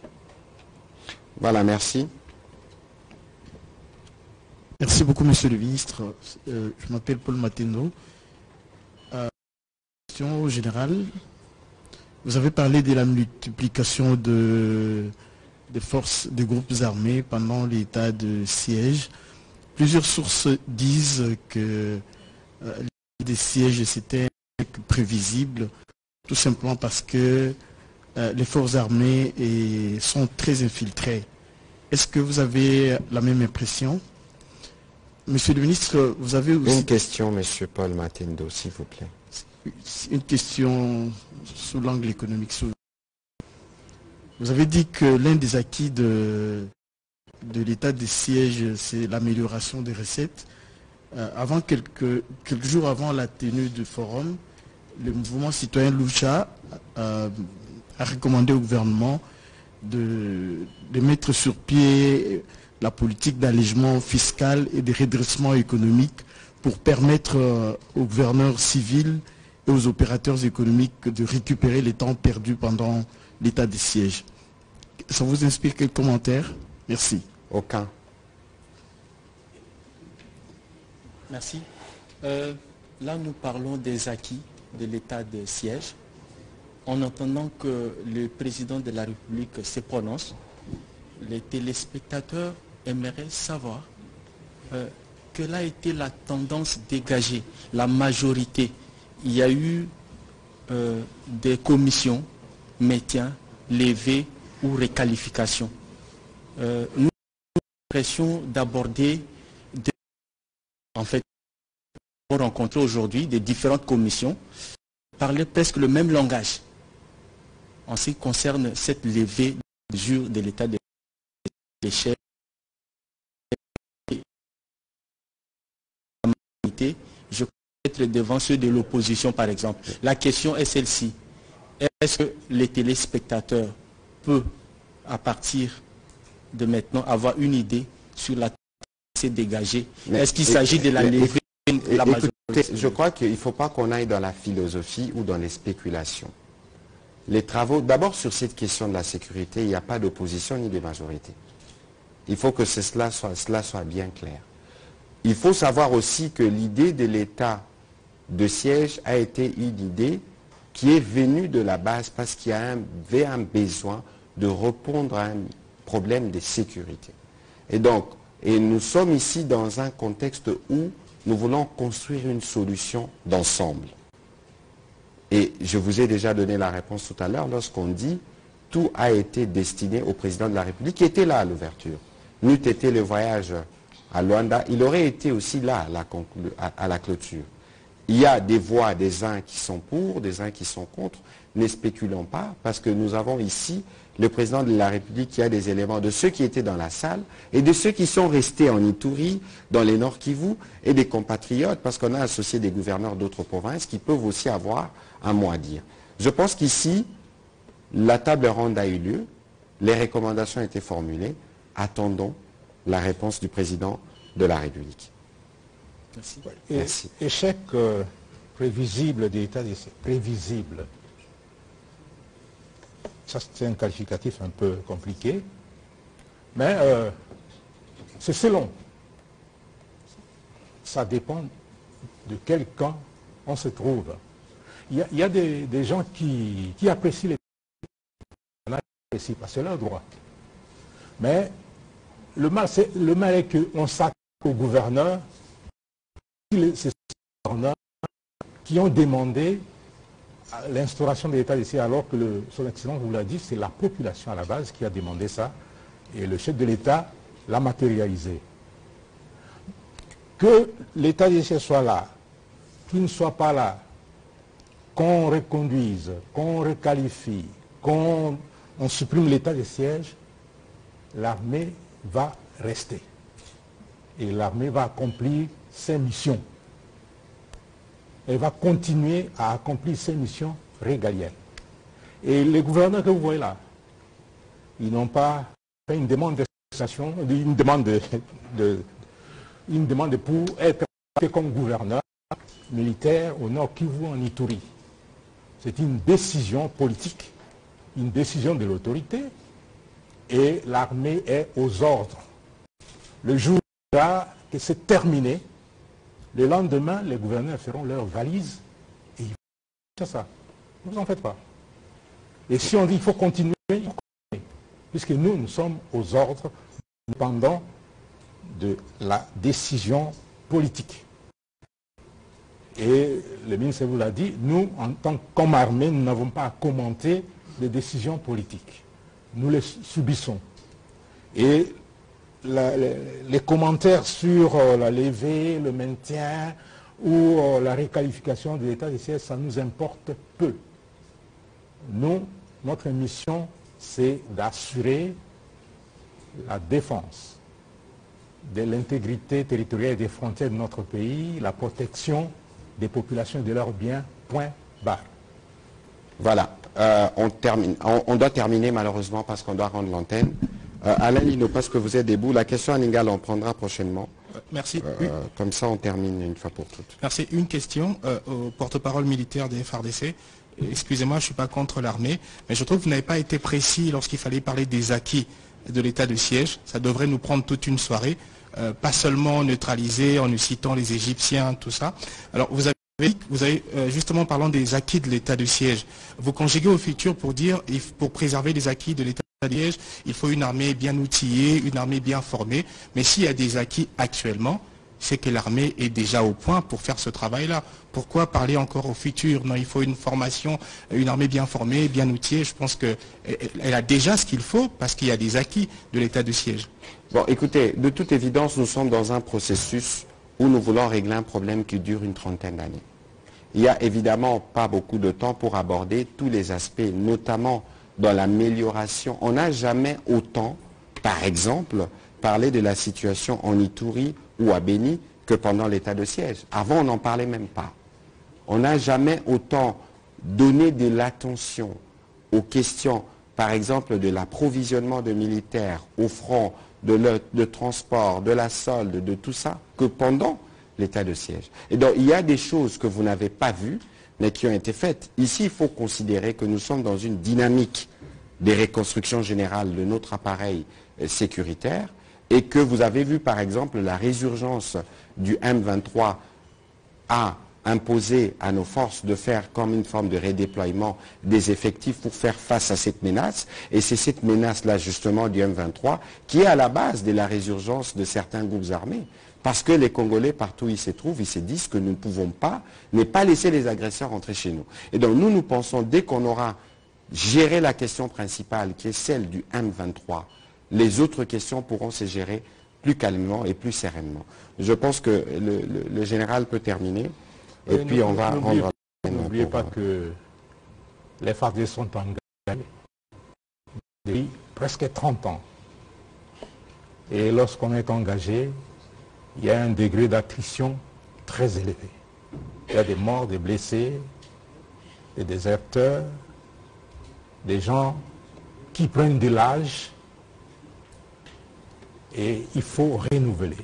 Voilà, merci. Merci beaucoup, Monsieur le Ministre. Je m'appelle Paul Matendo. Question au général. Vous avez parlé de la multiplication des forces des groupes armés pendant l'état de siège. Plusieurs sources disent que des sièges c'était prévisible, tout simplement parce que les forces armées sont très infiltrées. Est-ce que vous avez la même impression? Monsieur le ministre, vous avez aussi... Une question, Monsieur Paul Matendo, s'il vous plaît. Une question sous l'angle économique. Vous avez dit que l'un des acquis de l'état de siège, c'est l'amélioration des recettes. Quelques jours avant la tenue du forum, le mouvement citoyen Lucha a recommandé au gouvernement de mettre sur pied la politique d'allègement fiscal et de redressement économique pour permettre aux gouverneurs civils et aux opérateurs économiques de récupérer les temps perdus pendant l'état de siège. Ça vous inspire quel commentaire? Merci. Aucun. Merci. Là, nous parlons des acquis de l'état de siège. En entendant que le président de la République se prononce, les téléspectateurs aimeraient savoir quelle a été la tendance dégagée, la majorité. Il y a eu des commissions, maintien, levée ou réqualification. Nous avons l'impression d'aborder, en fait, rencontrer aujourd'hui des différentes commissions, parler presque le même langage en ce qui concerne cette levée de mesures de l'état de chefs. Je peux être devant ceux de l'opposition, par exemple. La question est celle-ci. Est-ce que les téléspectateurs peuvent, à partir de maintenant, avoir une idée sur la tendance dégagée? Est-ce qu'il s'agit de la levée de la majorité? Je crois qu'il ne faut pas qu'on aille dans la philosophie ou dans les spéculations. Les travaux, d'abord sur cette question de la sécurité, il n'y a pas d'opposition ni de majorité. Il faut que cela soit bien clair. Il faut savoir aussi que l'idée de l'état de siège a été une idée qui est venue de la base parce qu'il y avait un besoin de répondre à un problème de sécurité. Et donc, nous sommes ici dans un contexte où nous voulons construire une solution d'ensemble. Et je vous ai déjà donné la réponse tout à l'heure lorsqu'on dit tout a été destiné au président de la République qui était là à l'ouverture. N'eût été le voyage à Luanda, il aurait été aussi là à la clôture. Il y a des voix des uns qui sont pour, des uns qui sont contre. Ne spéculons pas, parce que nous avons ici le président de la République qui a des éléments de ceux qui étaient dans la salle et de ceux qui sont restés en Ituri, dans les Nord Kivu, et des compatriotes, parce qu'on a associé des gouverneurs d'autres provinces qui peuvent aussi avoir un mot à dire. Je pense qu'ici, la table ronde a eu lieu, les recommandations ont été formulées, attendons la réponse du président de la République. Merci. Merci. Échec prévisible de l'état d'essai. Prévisible. Ça, c'est un qualificatif un peu compliqué. Mais c'est selon. Ça dépend de quel camp on se trouve. Il y a des gens qui apprécient les... C'est leur droit. Mais le mal est qu'on s'attaque aux gouverneurs, c'est ces gouverneurs qui ont demandé l'instauration de l'état d'essai, alors que son Excellence vous l'a dit, c'est la population à la base qui a demandé ça, et le chef de l'État l'a matérialisé. Que l'état d'essai soit là, qu'il ne soit pas là, qu'on reconduise, qu'on requalifie, qu'on supprime l'état de siège, l'armée va rester. Et l'armée va accomplir ses missions. Elle va continuer à accomplir ses missions régaliennes. Et les gouverneurs que vous voyez là, ils n'ont pas fait une demande d'association, une demande pour être comme gouverneur militaire au Nord Kivu en Ituri. C'est une décision politique, une décision de l'autorité et l'armée est aux ordres. Le jour que c'est terminé, le lendemain, les gouverneurs feront leurs valises et ils vont faire ça. Ne vous en faites pas. Et si on dit qu'il faut continuer, il faut continuer. Puisque nous sommes aux ordres dépendant de la décision politique. Et le ministre vous l'a dit, nous, en tant qu'homme armé, nous n'avons pas à commenter les décisions politiques. Nous les subissons. Et les commentaires sur la levée, le maintien ou la réqualification de l'état de siège, ça nous importe peu. Nous, notre mission, c'est d'assurer la défense de l'intégrité territoriale et des frontières de notre pays, la protection des populations et de leurs biens, point barre. Voilà, on doit terminer malheureusement parce qu'on doit rendre l'antenne. Alain Lino, parce que vous êtes debout, la question à Ningal, on prendra prochainement. Merci. Comme ça, on termine une fois pour toutes. Merci. Une question au porte-parole militaire des FARDC. Excusez-moi, je ne suis pas contre l'armée, mais je trouve que vous n'avez pas été précis lorsqu'il fallait parler des acquis de l'état de siège. Ça devrait nous prendre toute une soirée, pas seulement neutraliser en nous citant les Égyptiens, tout ça. Alors, vous avez justement parlant des acquis de l'état de siège, vous conjuguez au futur pour dire, pour préserver les acquis de l'état de siège, il faut une armée bien outillée, une armée bien formée. Mais s'il y a des acquis actuellement, c'est que l'armée est déjà au point pour faire ce travail-là. Pourquoi parler encore au futur? Non, il faut une formation, une armée bien formée, bien outillée. Je pense qu'elle a déjà ce qu'il faut parce qu'il y a des acquis de l'état de siège. Bon, écoutez, de toute évidence, nous sommes dans un processus où nous voulons régler un problème qui dure une trentaine d'années. Il n'y a évidemment pas beaucoup de temps pour aborder tous les aspects, notamment dans l'amélioration. On n'a jamais autant, par exemple, parlé de la situation en Ituri ou à Béni que pendant l'état de siège. Avant, on n'en parlait même pas. On n'a jamais autant donné de l'attention aux questions, par exemple, de l'approvisionnement de militaires au front, de transport, de la solde, de tout ça, que pendant l'état de siège. Et donc, il y a des choses que vous n'avez pas vues, mais qui ont été faites. Ici, il faut considérer que nous sommes dans une dynamique des reconstructions générales de notre appareil sécuritaire, et que vous avez vu, par exemple, la résurgence du M23 a imposé à nos forces de faire comme une forme de redéploiement des effectifs pour faire face à cette menace. Et c'est cette menace-là, justement, du M23 qui est à la base de la résurgence de certains groupes armés. Parce que les Congolais, partout où ils se trouvent, ils se disent que nous ne pouvons pas ne pas laisser les agresseurs entrer chez nous. Et donc nous pensons, dès qu'on aura géré la question principale, qui est celle du M23, les autres questions pourront se gérer plus calmement et plus sereinement. Je pense que le général peut terminer. Et puis on va rendre... N'oubliez pas que les FARDC sont engagés depuis presque 30 ans. Et lorsqu'on est engagé, il y a un degré d'attrition très élevé. Il y a des morts, des blessés, des déserteurs, des gens qui prennent de l'âge, et il faut renouveler.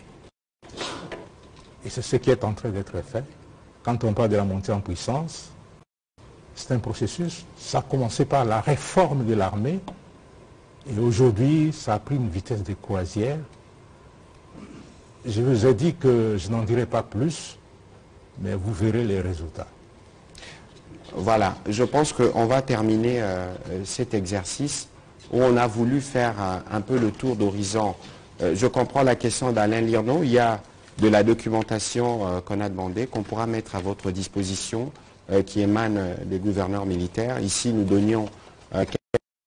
Et c'est ce qui est en train d'être fait. Quand on parle de la montée en puissance, c'est un processus. Ça a commencé par la réforme de l'armée, et aujourd'hui, ça a pris une vitesse de croisière. Je vous ai dit que je n'en dirai pas plus, mais vous verrez les résultats. Voilà, je pense qu'on va terminer cet exercice où on a voulu faire un peu le tour d'horizon. Je comprends la question d'Alain Lirno. Il y a de la documentation qu'on a demandé, qu'on pourra mettre à votre disposition, qui émane des gouverneurs militaires. Ici, nous donnions quelques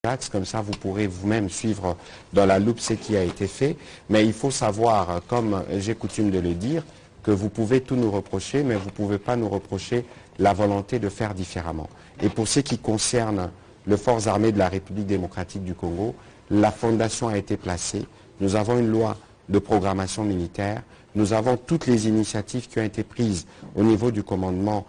axes, comme ça vous pourrez vous-même suivre dans la loupe ce qui a été fait. Mais il faut savoir, comme j'ai coutume de le dire, que vous pouvez tout nous reprocher, mais vous ne pouvez pas nous reprocher la volonté de faire différemment. Et pour ce qui concerne les forces armées de la République démocratique du Congo, la fondation a été placée. Nous avons une loi de programmation militaire. Nous avons toutes les initiatives qui ont été prises au niveau du commandement,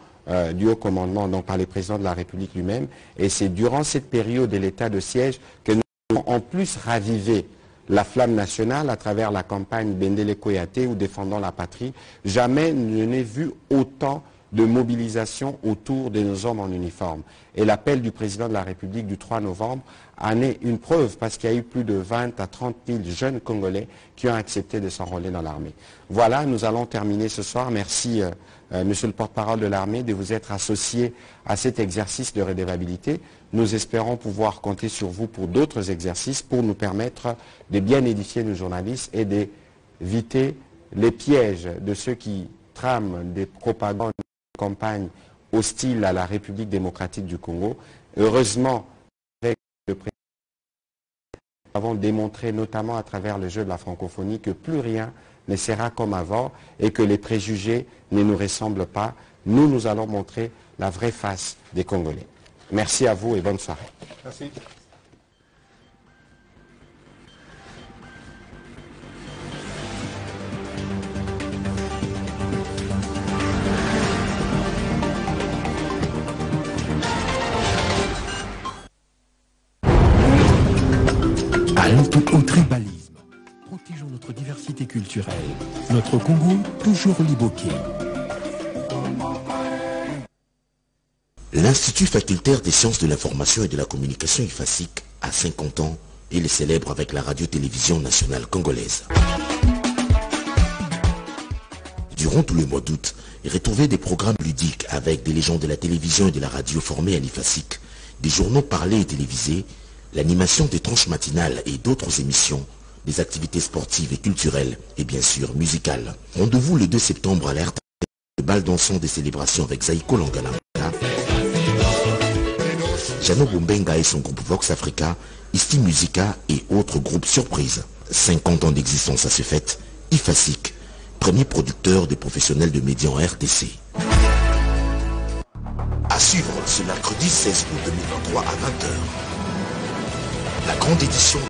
du haut commandement, donc par les présidents de la République lui-même. Et c'est durant cette période de l'état de siège que nous avons en plus ravivé la flamme nationale à travers la campagne Bendele Koyate ou Défendant la patrie. Jamais je n'ai vu autant de mobilisation autour de nos hommes en uniforme. Et l'appel du président de la République du 3 novembre en est une preuve parce qu'il y a eu plus de 20 à 30 000 jeunes Congolais qui ont accepté de s'enrôler dans l'armée. Voilà, nous allons terminer ce soir. Merci, monsieur le porte-parole de l'armée, de vous être associé à cet exercice de redevabilité. Nous espérons pouvoir compter sur vous pour d'autres exercices pour nous permettre de bien édifier nos journalistes et d'éviter les pièges de ceux qui trament des propagandes, des campagnes hostiles à la République démocratique du Congo. Heureusement, avec le président, nous avons démontré notamment à travers le jeu de la francophonie que plus rien ne sera comme avant et que les préjugés ne nous ressemblent pas. Nous allons montrer la vraie face des Congolais. Merci à vous et bonne soirée. Merci. Arrêtons au tribalisme. Protégeons notre diversité culturelle. Notre Congo, toujours liboqué. L'Institut facultaire des sciences de l'information et de la communication IFASIC a 50 ans et les célèbre avec la radio-télévision nationale congolaise. Durant tout le mois d'août, retrouvez des programmes ludiques avec des légendes de la télévision et de la radio formées à l'IFASIC, des journaux parlés et télévisés, l'animation des tranches matinales et d'autres émissions, des activités sportives et culturelles et bien sûr musicales. Rendez-vous le 2 septembre à l'RT, le bal dansant des célébrations avec Zaïko Langalanga, Jano Bombenga et son groupe Vox Africa, Isti Musica et autres groupes surprises. 50 ans d'existence à ce fait, IFASIC, premier producteur des professionnels de médias en RDC. À suivre ce mercredi 16 août 2023 à 20h. La grande édition